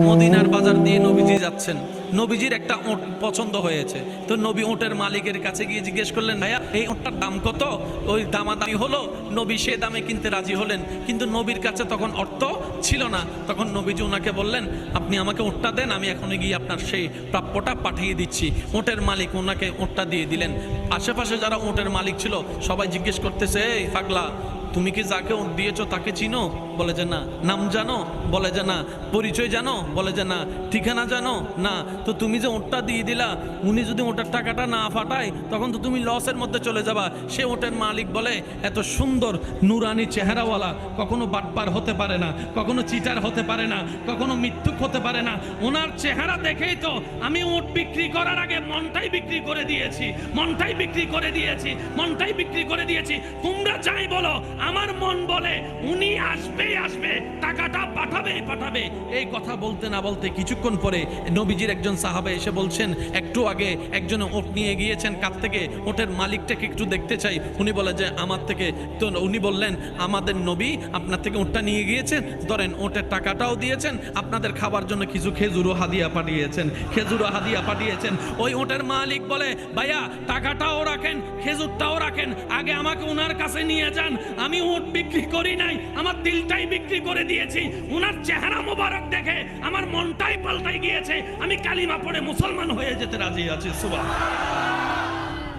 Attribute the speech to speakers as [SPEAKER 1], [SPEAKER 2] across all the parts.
[SPEAKER 1] মদিনার বাজার দিয়ে নবীজি যাচ্ছেন, নবীজির একটা ওট পছন্দ হয়েছে। তো নবী ওটের মালিকের কাছে গিয়ে জিজ্ঞেস করলেন, ভাইয়া এই ওটটার দাম কত? ওই দামাদামি হলো, নবী সে দামে কিনতে রাজি হলেন, কিন্তু নবীর কাছে তখন অর্থ ছিল না। তখন নবীজি ওনাকে বললেন, আপনি আমাকে ওটটা দেন, আমি এখনই গিয়ে আপনার সেই প্রাপ্যটা পাঠিয়ে দিচ্ছি। ওটের মালিক ওনাকে ওটটা দিয়ে দিলেন। আশেপাশে যারা ওটের মালিক ছিল সবাই জিজ্ঞেস করতেছে, এই পাগলা, তুমি কি যাকে ওট দিয়েছো তাকে চিনো? বলে যে না। নাম জানো? বলে যে না। পরিচয় জানো? বলে যে না। ঠিকানা জানো? না। তো তুমি যে ওটটা দিয়ে দিলা, উনি যদি ওটার টাকাটা না ফাটায় তখন তো তুমি লসের মধ্যে চলে যাবা। সে ওটের মালিক বলে, এত সুন্দর নুরানি চেহারাওয়ালা কখনো বাটপার হতে পারে না, কখনো চিটার হতে পারে না, কখনো মিথ্যুক হতে পারে না। ওনার চেহারা দেখেই তো আমি ওট বিক্রি করার আগে মনটাই বিক্রি করে দিয়েছি, মনটাই বিক্রি করে দিয়েছি, মনটাই বিক্রি করে দিয়েছি। তোমরা যাই বলো, আমার মন বলে উনি আসবেই আসবে, টাকাটা পাঠাবেই পাঠাবে। এই কথা বলতে না বলতে কিছুক্ষণ পরে নবীজির একজন সাহাবা এসে বলছেন, একটু আগে একজন ওট নিয়ে গিয়েছেন, কাছ থেকে ওটের মালিকটাকে একটু দেখতে চাই। উনি বলে যে আমার থেকে। তো উনি বললেন, আমাদের নবী আপনার থেকে ওটটা নিয়ে গিয়েছেন, ধরেন ওটের টাকাটাও দিয়েছেন, আপনাদের খাবার জন্য কিছু খেজুরও হাদিয়া পাঠিয়েছেন, খেজুরও হাদিয়া পাঠিয়েছেন। ওই ওটের মালিক বলে, ভাইয়া টাকাটাও রাখেন, খেজুরটাও রাখেন, আগে আমাকে ওনার কাছে নিয়ে যান। আমি ওট বিক্রি করি নাই, আমার দিলটাই বিক্রি করে দিয়েছি। ওনার চেহারা মোবারক দেখে আমার মনটাই পাল্টাই গিয়েছে, আমি কালিমা পড়ে মুসলমান হয়ে যেতে রাজি আছি। সুবহানাল্লাহ।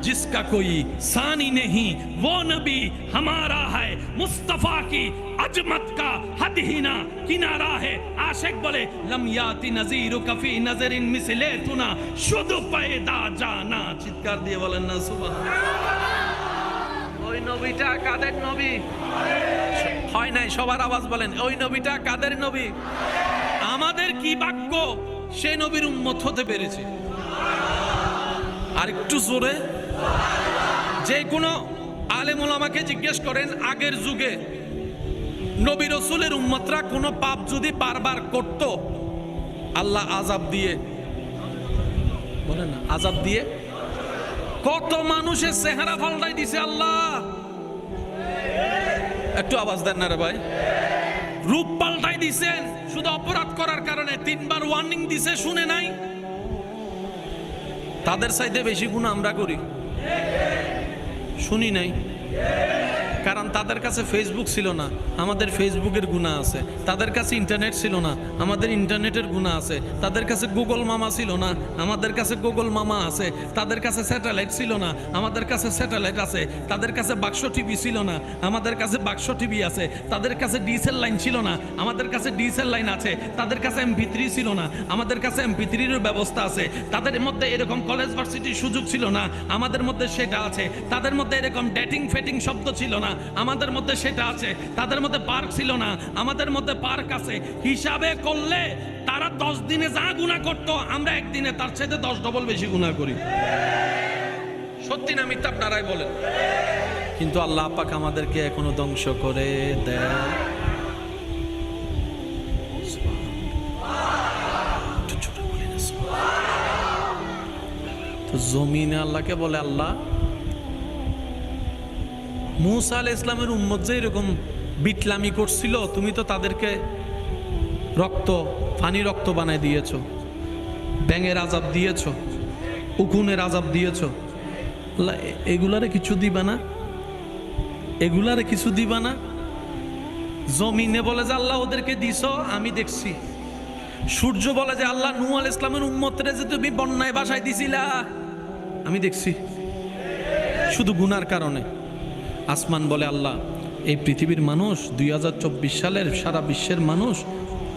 [SPEAKER 1] जिसका कोई सानी नहीं वो नबी हमारा है, मुस्तफा की अजमत का हद ही ना किनारा है। आशिक बोले, लम याति नजीर कफी नजरिन मिसले तुना शुद्ध पैदा जाना। चित्कार दिए बोलेन ना सुबहानाल्लाह। ওই নবীটা কাদের নবী? হয় নাই, সবার আওয়াজ বলেন, ওই নবীটা কাদের নবী? আমাদের কি ভাগ্য সেই নবীর উম্মত হতে পেরেছে। আর একটু জোরে। যে কোনো আলেম ওলামাকে জিজ্ঞেস করেন, আগের যুগে নবী রাসূলের উম্মতরা কোনো পাপ যদি বারবার করত, আল্লাহ আযাব দিয়ে, বলেন না, আযাব দিয়ে কত মানুষের চেহারা পাল্টাই দিছে আল্লাহ। একটু আওয়াজ দেন না রে ভাই। রূপ পাল্টাই দিছেন শুধু অপরাধ করার কারণে। 3 বার ওয়ার্নিং দিছে, শুনে নাই। তাদের চাইতে বেশি গুনাহ আমরা করি, শুনি নাই। কারণ তাদের কাছে ফেসবুক ছিল না, আমাদের ফেসবুকের গুনাহ আছে। তাদের কাছে ইন্টারনেট ছিল না, আমাদের ইন্টারনেটের গুনাহ আছে। তাদের কাছে গুগল মামা ছিল না, আমাদের কাছে গুগল মামা আছে। তাদের কাছে স্যাটেলাইট ছিল না, আমাদের কাছে স্যাটেলাইট আছে। তাদের কাছে বাক্স টিভি ছিল না, আমাদের কাছে বাক্স টিভি আছে। তাদের কাছে ডিএসএল লাইন ছিল না, আমাদের কাছে ডিএসএল লাইন আছে। তাদের কাছে MP3 ছিল না, আমাদের কাছে MP3-এর ব্যবস্থা আছে। তাদের মধ্যে এরকম কলেজ ভার্সিটির সুযোগ ছিল না, আমাদের মধ্যে সেটা আছে। তাদের মধ্যে এরকম ডেটিং ফেটিং শব্দ ছিল না, আমাদের মধ্যে সেটা আছে। তাদের মধ্যে পার্ক ছিল না, আমাদের মধ্যে পার্ক আছে। হিসাবে করলে তারা 10 দিনে যা গুনাহ করত, আমরা একদিনে তার চাইতে 10 ডবল বেশি গুনাহ করি। সত্যি না মিথ্যা আপনারাই বলেন। কিন্তু আল্লাহ পাক আমাদেরকে এখনো ধ্বংস করে দেয়। তো জমিনে আল্লাহকে বলে, আল্লাহ মুসা আলাইহিস সালামের উম্মত যে এরকম বিটলামি করছিল, তুমি তো তাদেরকে পানি রক্ত বানায় দিয়েছো, ব্যাঙের আযাব দিয়েছো, উকুনের আযাব দিয়েছো। আল্লাহ এগুলারে কিছু দিবা না? এগুলারে কিছু দিবা না? জমিনে বলে যে আল্লাহ ওদেরকে দিছো, আমি দেখছি। সূর্য বলে যে আল্লাহ নূহ আলাইহিস সালামের উম্মতরে যে তুমি বন্যায় ভাসায় দিছিলা, আমি দেখছি, শুধু গুনার কারণে। আসমান বলে, আল্লাহ এই পৃথিবীর মানুষ 2024 সালের সারা বিশ্বের মানুষ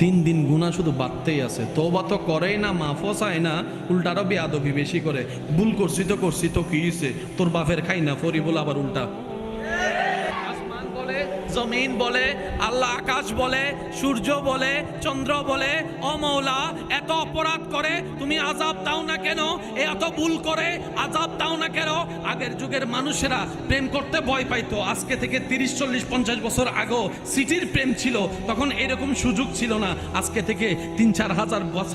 [SPEAKER 1] 3 দিন গুনাহ শুধু বাড়তেই আছে। তওবা তো করেই না, মাফও চায় না, উল্টারও বেয়াদবি বেশি করে। ভুল করছি তো কি হইছে, তোর বাপের খাই না ফরি বলে আবার উল্টা। আসমান বলে, জমিন বলে, আল্লাহ আকাশ বলে, সূর্য বলে, চন্দ্র বলে, ও মওলা এত অপরাধ করে তুমি আযাব দাও না কেন? এত ভুল করে আযাব দাও না কেন? আগের যুগের মানুষেরা প্রেম করতে ভয় পাইতো। আজকে থেকে 30, 40, 50 বছর আগেও সিটির প্রেম ছিল, তখন এরকম সুযোগ ছিল না। আজকে থেকে 3-4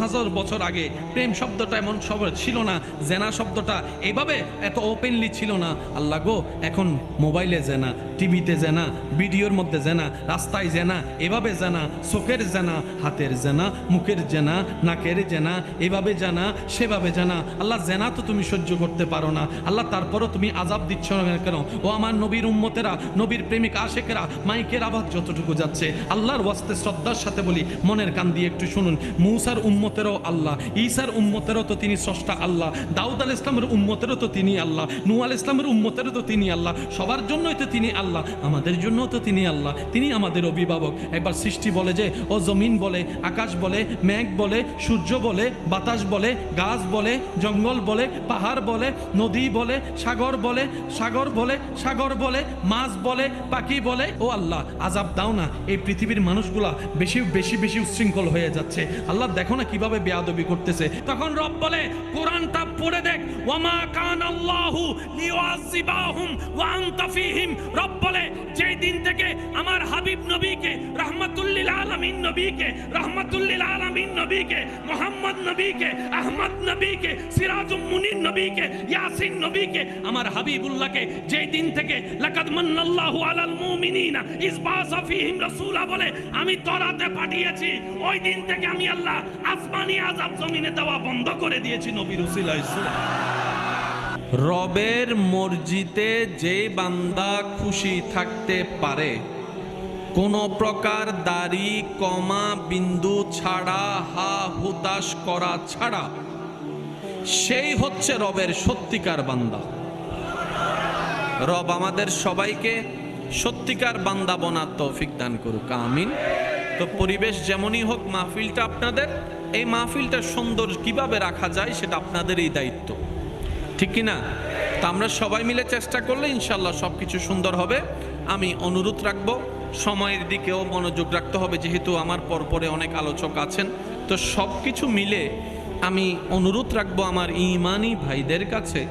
[SPEAKER 1] হাজার বছর আগে প্রেম শব্দটা এমন সব ছিল না, জেনা শব্দটা এইভাবে এত ওপেনলি ছিল না। আল্লাহ গো, এখন মোবাইলে জেনা, টিভিতে জেনা, ভিডিওর গরিবের মধ্যে জেনা, রাস্তায় জেনা, এভাবে জেনা, চোখের জেনা, হাতের জেনা, মুখের জেনা, নাকের জেনা, এভাবে জানা সেভাবে জানা। আল্লাহ জেনা তো তুমি সহ্য করতে পারো না আল্লাহ, তারপরও তুমি আযাব দিচ্ছ না কেন? ও আমার নবীর উম্মতেরা, নবীর প্রেমিক আশেকেরা, মাইকের আওয়াজ যতটুকু যাচ্ছে আল্লাহর ওয়াস্তে শ্রদ্ধার সাথে বলি, মনের কান দিয়ে একটু শুনুন। মূসার উম্মতেরও আল্লাহ, ঈসার উম্মতেরও তো তিনি স্রষ্টা আল্লাহ, দাউদ আলাইহিস ইসলামের উম্মতেরও তো তিনি আল্লাহ, নূহ আলাইহিস ইসলামের উম্মতেরও তো তিনি আল্লাহ, সবার জন্যই তো তিনি আল্লাহ, আমাদের জন্যও তো তিনি আল্লাহ, তিনি আমাদের অভিভাবক। একবার সৃষ্টি বলে যে ও জমিন বলে, আকাশ বলে, মেঘ বলে, সূর্য বলে, বাতাস বলে, গাছ বলে, জঙ্গল বলে, পাহাড় বলে, নদী বলে, সাগর বলে, সাগর বলে, সাগর বলে, মাছ বলে, পাখি বলে, ও আল্লাহ আযাব দাও না, এই পৃথিবীর মানুষগুলা বেশি বেশি বেশি উচ্ছৃঙ্খল হয়ে যাচ্ছে। আল্লাহ দেখো না কিভাবে বেয়াদবি করতেছে। তখন রব বলে, কোরআনটা পড়ে দেখ, ওয়ামা কানাল্লাহু লিয়ুআযিবাহুম ওয়া আনতা ফীহিম। রব বলে, যেই দিন থেকে আমার হাবিব নবীকে, রাহমাতুল লিল আলামিন নবীকে, রাহমাতুল লিল আলামিন নবীকে, মুহাম্মদ নবীকে, আহমদ নবীকে, সিরাজুম মুনির নবীকে, ইয়াসিন নবীকে, আমার হাবিবুল্লাহকে যেই দিন থেকে লাকাদ মান্নাল্লাহু আলাল মুমিনিনা ইয বাআসা ফীহিম রাসূলা বলে আমি তরাতে পাঠিয়েছি, ওই দিন থেকে আমি আল্লাহ আসমানি আযাব জমিনে দেওয়া বন্ধ করে দিয়েছি নবীর উসিলায়। রবের মর্জিতে যে বান্দা খুশি থাকতে পারে, কোন প্রকার দাড়ি কমা বিন্দু ছাড়া, হা হুতাশ করা ছাড়া, সেই হচ্ছে রবের সত্যিকার বান্দা। রব আমাদের সবাইকে সত্যিকার বান্দা বানার তৌফিক দান করুক, আমিন। তো পরিবেশ যেমনই হোক, মাহফিলটা আপনাদের, এই মাহফিলটা সুন্দর কিভাবে রাখা যায় সেটা আপনাদেরই দায়িত্ব, ঠিক কি না? তা আমরা সবাই মিলে চেষ্টা করলে ইনশাল্লাহ সব কিছু সুন্দর হবে। আমি অনুরোধ রাখবো, সময়ের দিকেও মনোযোগ রাখতে হবে, যেহেতু আমার পরপরে অনেক আলোচক আছেন। তো সব কিছু মিলে আমি অনুরোধ রাখবো আমার ঈমানি ভাইদের কাছে,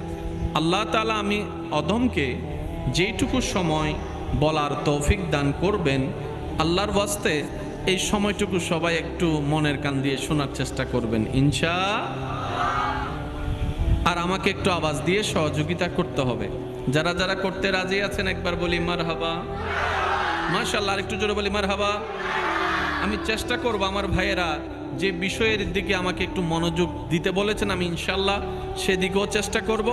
[SPEAKER 1] আল্লাহ তাআলা আমি অধমকে যেইটুকু সময় বলার তৌফিক দান করবেন, আল্লাহর ওয়াস্তে এই সময়টুকু সবাই একটু মনের কান দিয়ে শোনার চেষ্টা করবেন আর আমাকে একটু আওয়াজ দিয়ে সহযোগিতা করতে হবে। যারা যারা করতে রাজি আছেন একবার বলি মারহাবা, মাশাআল্লাহ, আর একটু জোরে বলি মারহাবা। আমি চেষ্টা করব আমার ভাইয়েরা যে বিষয়ের দিকে আমাকে একটু মনোযোগ দিতে বলেছেন, আমি ইনশাআল্লাহ সেদিকেও চেষ্টা করব।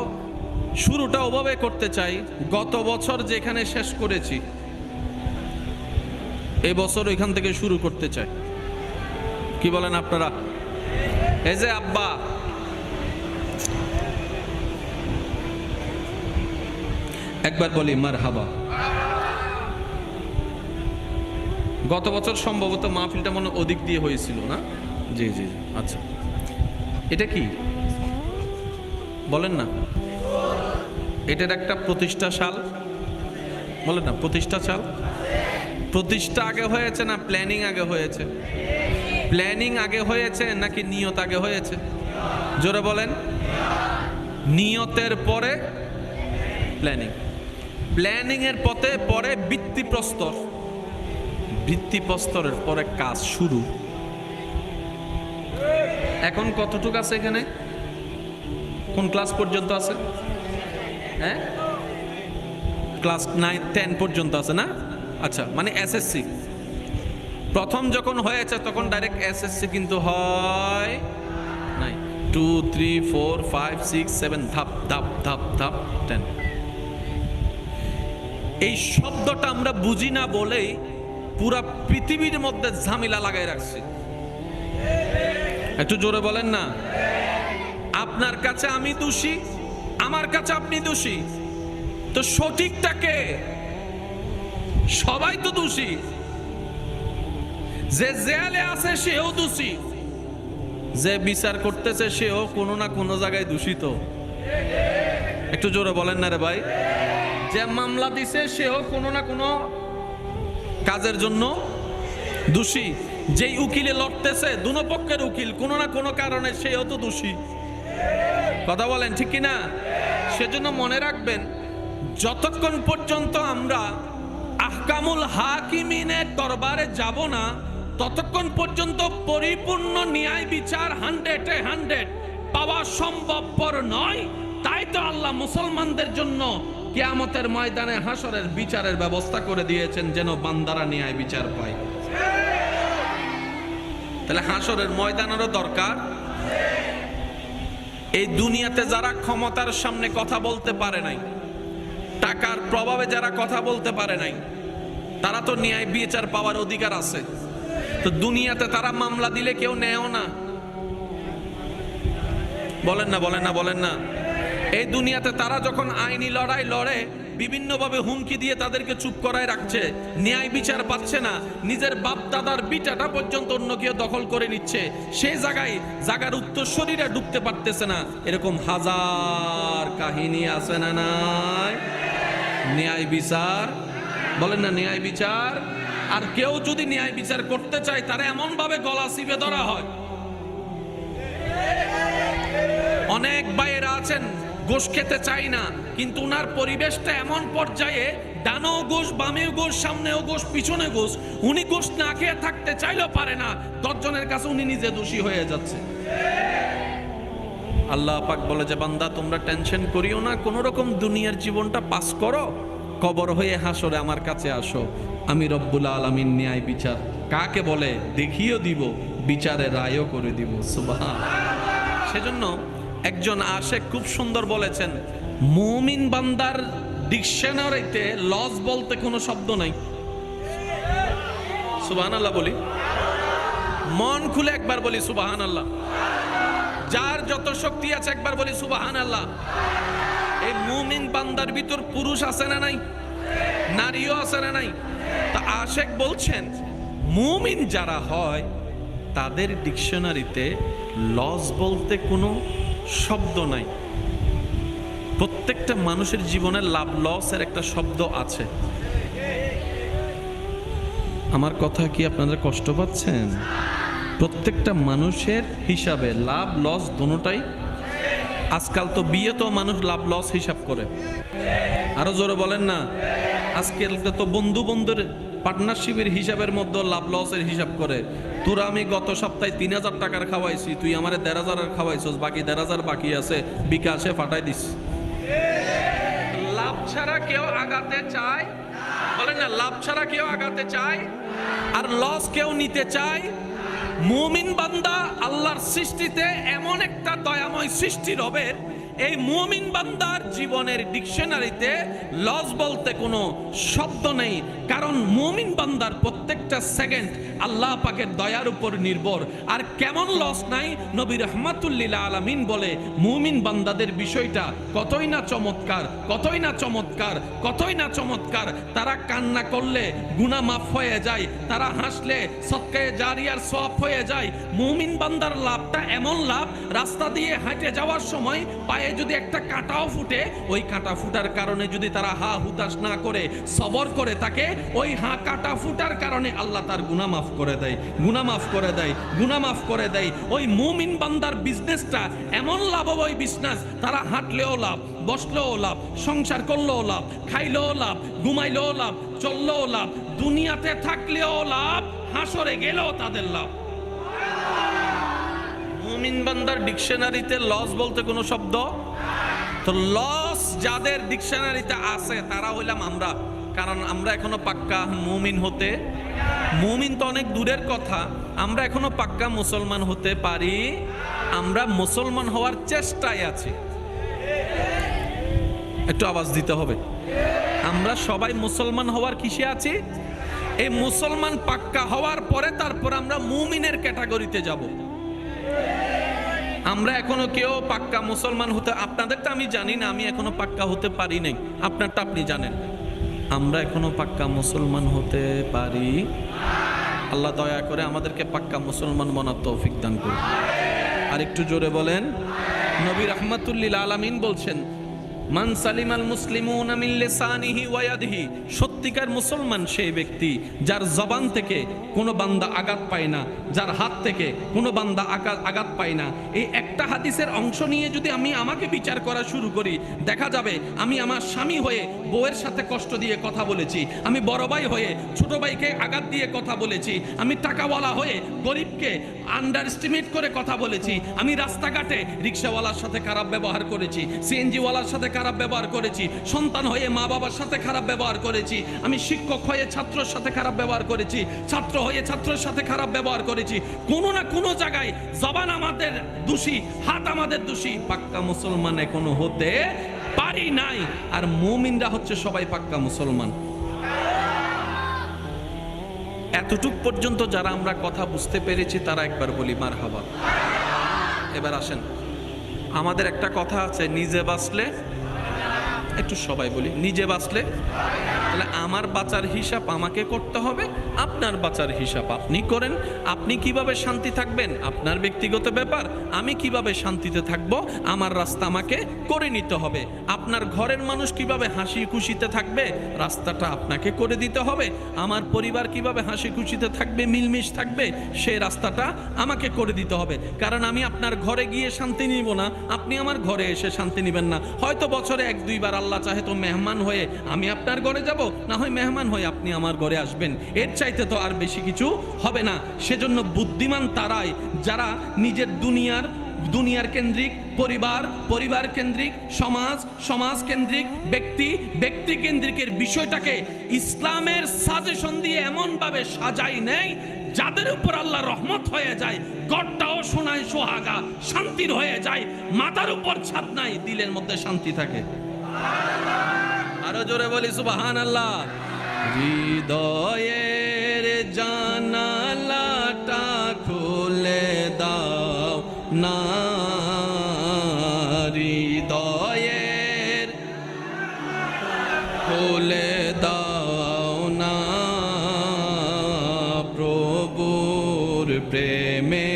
[SPEAKER 1] শুরুটা ওভাবে করতে চাই, গত বছর যেখানে শেষ করেছি এই বছর ওইখান থেকে শুরু করতে চাই। কি বলেন আপনারা? এই যে আব্বা, একবার বলি মারহাবা। গত বছর সম্ভবত মাহফিলটা মনে ওদিক দিয়ে হয়েছিল না? জি জি, আচ্ছা। এটা কি বলেন না? এটার একটা প্রতিষ্ঠা সাল বলেন না, প্রতিষ্ঠা সাল। প্রতিষ্ঠা আগে হয়েছে না প্ল্যানিং আগে হয়েছে? প্ল্যানিং আগে হয়েছে নাকি নিয়ত আগে হয়েছে? জোরে বলেন। নিয়তের পরে প্ল্যানিং, প্ল্যানিং এর পরে ভিত্তিপ্রস্তর, ভিত্তিপ্রস্তরের পরে কাজ শুরু। এখন কতটুকু আছে এখানে? কোন ক্লাস পর্যন্ত আছে? হ্যাঁ, ক্লাস 9 10 পর্যন্ত আছে না? আচ্ছা, মানে এসএসসি প্রথম যখন হয়েছে তখন ডাইরেক্ট এসএসসি কিন্তু হয় নাই। 2 3 4 5 6 7 ধাপ ধাপ ধাপ ধাপ 10। এই শব্দটা আমরা বুঝি না বলেই পুরা পৃথিবীর মধ্যে ঝামেলা লাগাই রাখছি। একটু জোরে বলেন না। আপনার কাছে আমি দোষী, আমার কাছে আপনি দোষী, তো সঠিকটাকে সবাই তো দোষী। যে জেলে আছে সেও দোষী, যে বিচার করতেছে সেও কোনো না কোনো জায়গায় দূষিত। একটু জোরে বলেন না রে ভাই। যে মামলা দিছে সেও কোনো না কোনো কাজের জন্য দোষী। যেই উকিলে লড়তেছে দুনো পক্ষের উকিল কোনো না কোনো কারণে সেও তো দোষী। কথা বলেন ঠিক কিনা? সেজন্য মনে রাখবেন, যতক্ষণ পর্যন্ত আমরা আহকামুল হাকিমিনের দরবারে যাব না, ততক্ষণ পর্যন্ত পরিপূর্ণ ন্যায় বিচার 100-এ 100 পাওয়া সম্ভবপর নয়। তাই তো আল্লাহ মুসলমানদের জন্য কিয়ামতের ময়দানে হাসরের বিচারের ব্যবস্থা করে দিয়েছেন যেন বান্দারা ন্যায় বিচার পায়। তাহলে হাসরের ময়দানেরও দরকার। এই দুনিয়াতে যারা ক্ষমতার সামনে কথা বলতে পারে নাই, টাকার প্রভাবে যারা কথা বলতে পারে নাই, তারা তো ন্যায় বিচার পাওয়ার অধিকার আছে। তো দুনিয়াতে তারা মামলা দিলে কেউ নেয়ও না। বলেন না, বলেন না, বলেন না। এই দুনিয়াতে তারা যখন আইনি লড়াই লড়ে, বিভিন্নভাবে হুমকি দিয়ে তাদেরকে চুপ করায় রাখছে, ন্যায় বিচার পাচ্ছে না, নিজের বাপ দাদার বিটাটা পর্যন্ত অন্য কেউ দখল করে নিচ্ছে, সেই জায়গার উত্তরসূরিরা ঢুকতে পারতেছে না। এরকম হাজার কাহিনী আছে না নাই? ন্যায় বিচার, বলেন না, ন্যায় বিচার। আর কেউ যদি ন্যায় বিচার করতে চায়, তারা এমন ভাবে গলা চিপে ধরা হয়। অনেক ভাইয়েরা আছেন ঘুষ খেতে চাই না, কিন্তু উনার পরিবেশটা এমন পর্যায়ে, ডানেও ঘুষ, বামেও ঘুষ, সামনেও ঘুষ, পিছনে ঘুষ, উনি ঘুষ না খেয়ে থাকতে চাইলেও পারে না। 10 জনের কাছে উনি নিজে দোষী হয়ে যাচ্ছে। আল্লাহ পাক বলে যে বান্দা তোমরা টেনশন করিও না, কোন রকম দুনিয়ার জীবনটা পাস করো, কবর হয়ে হাসরে আমার কাছে আসো, আমি রব্বুল আলামিন ন্যায় বিচার কাকে বলে দেখিয়ে দিব, বিচারে রায়ও করে দিব। সুবহান। সেজন্য একজন আশেক খুব সুন্দর বলেছেন, মুমিন বান্দার ডিকশনারিতে লস বলতে কোনো শব্দ নাই। সুবহানাল্লাহ বলি, মন খুলে একবার বলি সুবহানাল্লাহ। যার যত শক্তি আছে একবার বলি সুবহানাল্লাহ। এই মুমিন বান্দার ভিতর পুরুষ আছে না নাই? নারীও আছে না নাই? তা আশেক বলছেন মুমিন যারা হয় তাদের ডিকশনারিতে লস বলতে কোনো শব্দ নাই। প্রত্যেকটা মানুষের জীবনে লাভ লসের একটা শব্দ আছে। আমার কথা কি আপনারা কষ্ট পাচ্ছেন? প্রত্যেকটা মানুষের হিসাবে লাভ লস দুটোটাই। আজকাল তো বিয়েতেও মানুষ লাভ লস হিসাব করে। আরো জোরে বলেন না। আজকাল তো বন্ধু বন্ধুর পার্টনারশিপের হিসাবের মধ্যে লাভ লসের হিসাব করে। তোরা আমি গত সপ্তাহে 3000 টাকার খাওয়াইছি, তুই আমারে 1500 খাওয়াইছস, বাকি 1500 বাকি আছে, বিকাশে ফাটাই দিস। লাভ ছাড়া কেউ আগাতে চায়? বলেন না, লাভ ছাড়া কেউ আগাতে চায়? আর লস কেউ নিতে চায়? মুমিন বান্দা আল্লাহর সৃষ্টিতে এমন একটা দয়াময় সৃষ্টি রবের, এই মুমিন বান্দার জীবনের ডিকশনারিতে লস বলতে কোনো শব্দ নেই। কারণ মুমিন বান্দার প্রত্যেকটা সেকেন্ড আল্লাহ পাকের দয়ার উপর নির্ভর। আর কেমন লস নাই? নবী রাহমাতুল লিল আলামিন বলে মুমিন বান্দাদের বিষয়টা কতই না চমৎকার, কতই না চমৎকার, কতই না চমৎকার। তারা কান্না করলে গুনাহ মাফ হয়ে যায়, তারা হাসলে সদকায়ে জারিয়ার সওয়াব হয়ে যায়। মুমিন বান্দার লাভটা এমন লাভ, রাস্তা দিয়ে হাঁটে যাওয়ার সময় পায়ে যদি একটা কাঁটাও ফুটে, ওই কাঁটা ফুটার কারণে যদি তারা হা হুতাশ না করে সবর করে থাকে, ওই কাঁটা ফুটার কারণে আল্লাহ তার গুনাহ মাফ করে দেয়, গুনাহ মাফ করে দেয়, গুনাহ মাফ করে দেয়। ওই মুমিন বান্দার বিজনেসটা এমন লাভময় বিজনেস, তারা হাঁটলেও লাভ, বসলেও লাভ, সংসার করলেও লাভ, খাইলেও লাভ, ঘুমাইলেও লাভ, চললেও লাভ, দুনিয়াতে থাকলেও লাভ, হাসরে গেলেও তাদের লাভ। মুমিন বান্দার ডিকশনারিতে লস বলতে কোনো শব্দ তো লস যাদের ডিকশনারিতে আছে তারা হইলাম আমরা। কারণ আমরা এখনো পাক্কা মুমিন হতে, মুমিন তো অনেক দূরের কথা, আমরা এখনো পাক্কা মুসলমান হতে পারি। আমরা মুসলমান হওয়ার চেষ্টায় আছি। একটু আওয়াজ দিতে হবে। আমরা সবাই মুসলমান হওয়ার কিসে আছি? এই মুসলমান পাক্কা হওয়ার পরে তারপর আমরা মুমিনের ক্যাটাগরিতে যাব। আমরা এখনো কেউ পাক্কা মুসলমান হতে, আপনাদেরটা আমি জানি না, আমি এখনো পাক্কা হতে পারি নাই, আপনারটা আপনি জানেন। আমরা এখনো পাক্কা মুসলমান হতে পারি। আল্লাহ দয়া করে আমাদেরকে পাক্কা মুসলমান বানার তৌফিক দান করুন। আর একটু জোরে বলেন। নবী রাহমাতুল লিল আলামিন বলছেন, মান সালিমাল মুসলিমুনা মিন লিসানিহি ওয়া ইয়াদিহি, সত্যিকার মুসলমান সেই ব্যক্তি যার জবান থেকে কোনো বান্দা আঘাত পায় না, যার হাত থেকে কোনো বান্দা আঘাত পায় না। এই একটা হাদিসের অংশ নিয়ে যদি আমি আমাকে বিচার করা শুরু করি, দেখা যাবে আমি আমার স্বামী হয়ে বউয়ের সাথে কষ্ট দিয়ে কথা বলেছি, আমি বড় ভাই হয়ে ছোট ভাইকে আঘাত দিয়ে কথা বলেছি, আমি টাকাওয়ালা হয়ে গরিবকে আন্ডার এস্টিমেট করে কথা বলেছি, আমি রাস্তাঘাটে রিক্সাওয়ালার সাথে খারাপ ব্যবহার করেছি, সিএনজিওয়ালার সাথে খারাপ ব্যবহার করেছি, সন্তান হয়ে মা বাবার সাথে খারাপ ব্যবহার করেছি, আমি শিক্ষক হয়ে ছাত্রের সাথে খারাপ ব্যবহার করেছি, ছাত্র হয়ে ছাত্রের সাথে খারাপ ব্যবহার করেছি। কোনো না কোনো জায়গায় জবান আমাদের দোষী, হাত আমাদের দোষী, পাক্কা মুসলমান এখনো হতে পারি নাই। আর মুমিনরা হচ্ছে সবাই পাক্কা মুসলমান। এতটুক পর্যন্ত যারা আমরা কথা বুঝতে পেরেছি তারা একবার বলি মারহাবা। এবার আসেন, আমাদের একটা কথা আছে, নিজে বাঁচলে, একটু সবাই বলি, নিজে বাঁচলে, তাহলে আমার বাঁচার হিসাব আমাকে করতে হবে, আপনার বাঁচার হিসাব আপনি করেন। আপনি কিভাবে শান্তি থাকবেন আপনার ব্যক্তিগত ব্যাপার, আমি কিভাবে শান্তিতে থাকব আমার রাস্তা আমাকে করে নিতে হবে। আপনার ঘরের মানুষ কিভাবে হাসি খুশিতে থাকবে রাস্তাটা আপনাকে করে দিতে হবে। আমার পরিবার কিভাবে হাসি খুশিতে থাকবে, মিলমিশ থাকবে, সেই রাস্তাটা আমাকে করে দিতে হবে। কারণ আমি আপনার ঘরে গিয়ে শান্তি নিব না, আপনি আমার ঘরে এসে শান্তি নেবেন না। হয়তো বছরে 1-2 বার আল্লাহ চাহে তো মেহমান হয়ে আমি আপনার ঘরে যাব, না হয় মেহমান হয়ে আপনি আমার ঘরে আসবেন, এর চাইতে তো আর বেশি কিছু হবে না। সেজন্য বুদ্ধিমান তারাই যারা নিজের দুনিয়ার কেন্দ্রিক, পরিবার কেন্দ্রিক, সমাজ কেন্দ্রিক, ব্যক্তি কেন্দ্রিকের বিষয়টাকে ইসলামের সাজেশন দিয়ে এমন ভাবে সাজাই নেয় যাদের উপর আল্লাহ রহমত হয়ে যায়, ঘরটাও সোনায় সোহাগা শান্তির হয়ে যায়, মাথার উপর ছাদ নাই, দিলের মধ্যে শান্তি থাকে। আরো জোরে বলি সুবহানাল্লাহ। হৃদয়ের জানালাটা খুলে দাও না, হৃদয়ের খুলে দাও না, প্রভুর প্রেমে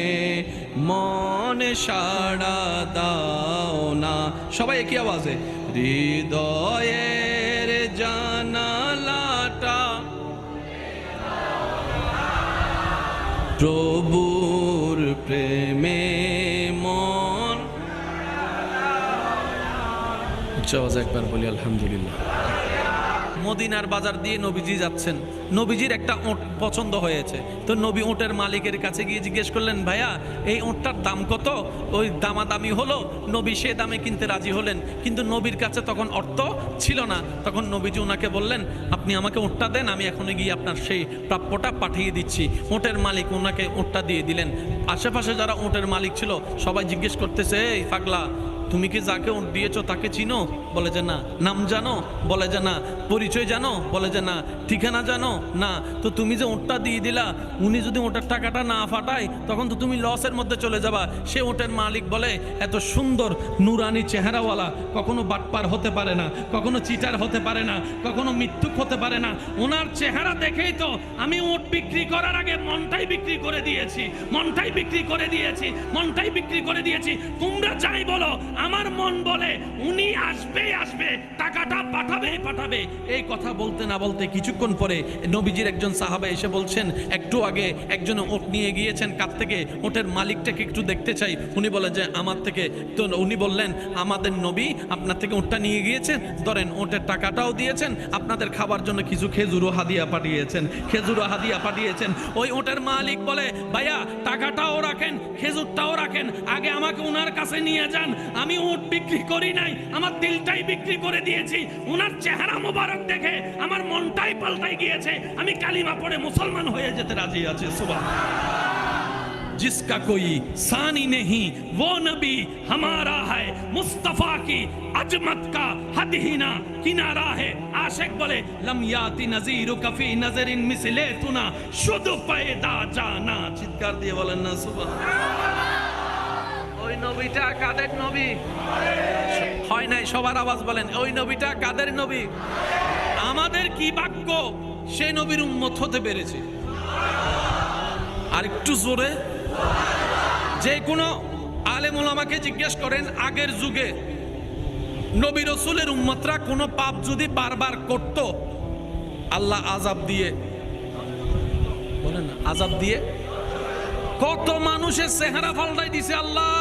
[SPEAKER 1] মনে সাড়া দাও না। সবাই একই আওয়াজে, হৃদয়ের জানালাটা প্রভুর প্রেমে মন। আওয়াজ একবার বলি আলহামদুলিল্লাহ। মদিনার বাজার দিয়ে নবীজি যাচ্ছেন, নবীজির একটা ওঁট পছন্দ হয়েছে, তো নবী ওঁটের মালিকের কাছে গিয়ে জিজ্ঞেস করলেন, ভাইয়া এই ওঁটটার দাম কত? ওই দামাদামি হলো, নবী সে দামে কিনতে রাজি হলেন, কিন্তু নবীর কাছে তখন অর্থ ছিল না। তখন নবীজি ওনাকে বললেন, আপনি আমাকে ওঁটটা দেন, আমি এখনই গিয়ে আপনার সেই প্রাপ্যটা পাঠিয়ে দিচ্ছি। ওঁটের মালিক ওনাকে ওঁটটা দিয়ে দিলেন। আশেপাশে যারা ওঁটের মালিক ছিল সবাই জিজ্ঞেস করতেছে, এই পাগলা, তুমি কি যাকে ওঁট দিয়েছো তাকে চিনো? বলে যে না। নাম জানো? বলে যে না। পরিচয় জানো? বলে যে না। ঠিকানা জানো? না। তো তুমি যে ওঁটটা দিয়ে দিলা, উনি যদি ওঁটের টাকাটা না ফাটায় তখন তো তুমি লসের মধ্যে চলে যাবা। সে ওঁটের মালিক বলে, এত সুন্দর নুরানি চেহারাওয়ালা কখনো বাটপার হতে পারে না, কখনো চিটার হতে পারে না, কখনো মিথ্যুক হতে পারে না। ওনার চেহারা দেখেই তো আমি ওঁট বিক্রি করার আগে মনটাই বিক্রি করে দিয়েছি। তোমরা যাই বলো, আমার মন বলে উনি আসবে, টাকাটা পাঠাবে। এই কথা বলতে না বলতে কিছুক্ষণ পরে নবীজির একজন সাহাবা এসে বলছেন, একটু আগে একজন ওট নিয়ে গিয়েছেন কাছ থেকে, ওটের মালিকটাকে একটু দেখতে চাই। উনি বলে যে আমার থেকে, তো উনি বললেন, আমাদের নবী আপনার থেকে ওটটা নিয়ে গিয়েছেন, ধরেন ওটের টাকাটাও দিয়েছেন, আপনাদের খাবার জন্য কিছু খেজুরও হাদিয়া পাঠিয়েছেন। ওই ওটের মালিক বলে, ভাইয়া টাকাটাও রাখেন, খেজুরটাও রাখেন, আগে আমাকে ওনার কাছে নিয়ে যান। আমি উট বিক্রি করি নাই, আমার দিলটাই বিক্রি করে দিয়েছি। ওনার চেহারা মোবারক দেখে আমার মনটাই পাল্টাই গিয়েছে, আমি কালিমা পড়ে মুসলমান হয়ে যেতে রাজি আছি। সুবহানাল্লাহ। जिसका कोई सानी नहीं वो नबी हमारा है, मुस्तफा की अजमत का हद ही ना किनारा है। आशिक बोले लम याति नजीरु कफी नजरिन मिसले तुना शुद्ध पैदा जाना। चित्कार दिए बोलें ना सुबहानाल्लाह। ওই নবীটা কাদের নবী? হয় নাই, সবার আওয়াজ বলেন, ওই নবীটা কাদের নবী? আমাদের কি ভাগ্য সেই নবীর উম্মত হতে পেরেছে। আর একটু জোরে, যে কোনো আলেম ওলামাকে জিজ্ঞেস করেন, আগের যুগে নবী রাসূলের উম্মতরা কোনো পাপ যদি বারবার করত, আল্লাহ আযাব দিয়ে, বলেন না, আযাব দিয়ে কত মানুষের চেহারা পাল্টাই দিছে আল্লাহ।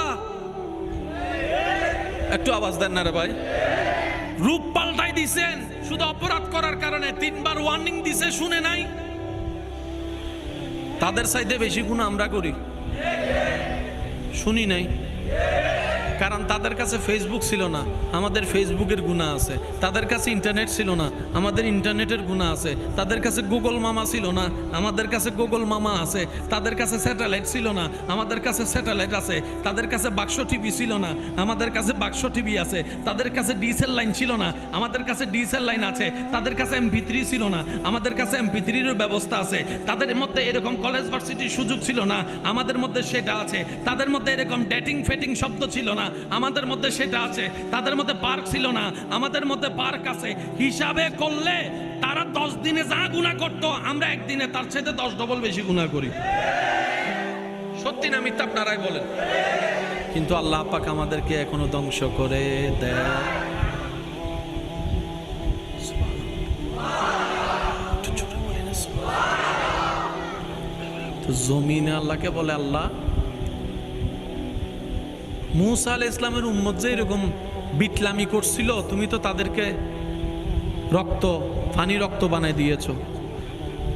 [SPEAKER 1] একটু আওয়াজ দেন না রে ভাই। রূপ পাল্টাই দিছেন শুধু অপরাধ করার কারণে। 3 বার ওয়ার্নিং দিছে, শুনে নাই। তাদের চাইতে বেশি গুনাহ আমরা করি। শুনি নাই। কারণ তাদের কাছে ফেসবুক ছিল না, আমাদের ফেসবুকের গুনাহ আছে। তাদের কাছে ইন্টারনেট ছিল না, আমাদের ইন্টারনেটের গুনাহ আছে। তাদের কাছে গুগল মামা ছিল না, আমাদের কাছে গুগল মামা আছে। তাদের কাছে স্যাটেলাইট ছিল না, আমাদের কাছে স্যাটেলাইট আছে। তাদের কাছে বাক্স টিভি ছিল না, আমাদের কাছে বাক্স টিভি আছে। তাদের কাছে ডিএসএল লাইন ছিল না, আমাদের কাছে ডিএসএল লাইন আছে। তাদের কাছে MP3 ছিল না, আমাদের কাছে MP3-র ব্যবস্থা আছে। তাদের মধ্যে এরকম কলেজ ভার্সিটির সুযোগ ছিল না, আমাদের মধ্যে সেটা আছে। তাদের মধ্যে এরকম ডেটিং ফেটিং শব্দ ছিল না, আমাদের মধ্যে সেটা আছে। তাদের মধ্যে পার্ক ছিল না, আমাদের মধ্যে পার্ক আছে। হিসাবে করলে তারা 10 দিনে যা গুনাহ করতো, আমরা একদিনে তার চাইতে 10 ডবল বেশি গুনাহ করি। সত্যি না মিথ্যা আপনারাই বলেন। কিন্তু আল্লাহ পাক আমাদেরকে এখনো ধ্বংস করে দেয়। তো জমিনে আল্লাহকে বলে, আল্লাহ মূসা আলাইহিস সালামের উম্মত যে এরকম বিটলামি করছিল, তুমি তো তাদেরকে ফানি রক্ত বানায় দিয়েছো,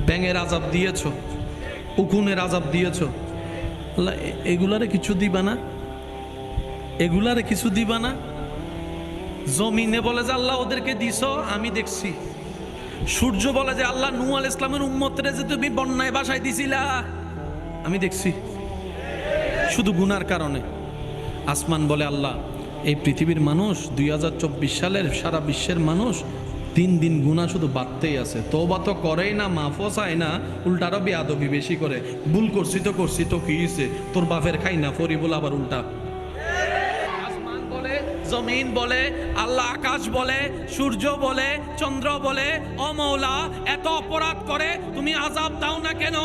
[SPEAKER 1] ব্যাঙের আযাব দিয়েছো, উকুনের আযাব দিয়েছো। আল্লাহ এগুলারে কিছু দিবা না? এগুলারে কিছু দিবা না? জমিনে বলে যে আল্লাহ ওদেরকে দিছো, আমি দেখছি। সূর্য বলে যে আল্লাহ নূহ আলাইহিস সালামের উম্মতরে যে তুমি বন্যায় ভাসায় দিছিলা, আমি দেখছি, শুধু গুনার কারণে। আসমান বলে আল্লাহ এই পৃথিবীর মানুষ 2024 সালের সারা বিশ্বের মানুষ দিন দিন গুনাহ শুধু বাড়তেই আছে। তওবা তো করেই না, মাফও চায় না, উল্টারও বেয়াদবি বেশি করে। ভুল করছি তো কি হইছে, তোর বাপের খাই না ফরি বলে আবার উল্টা। আসমান বলে, জমিন বলে, আল্লাহ আকাশ বলে, সূর্য বলে, চন্দ্র বলে, ও মওলা এত অপরাধ করে তুমি আযাব দাও না কেন?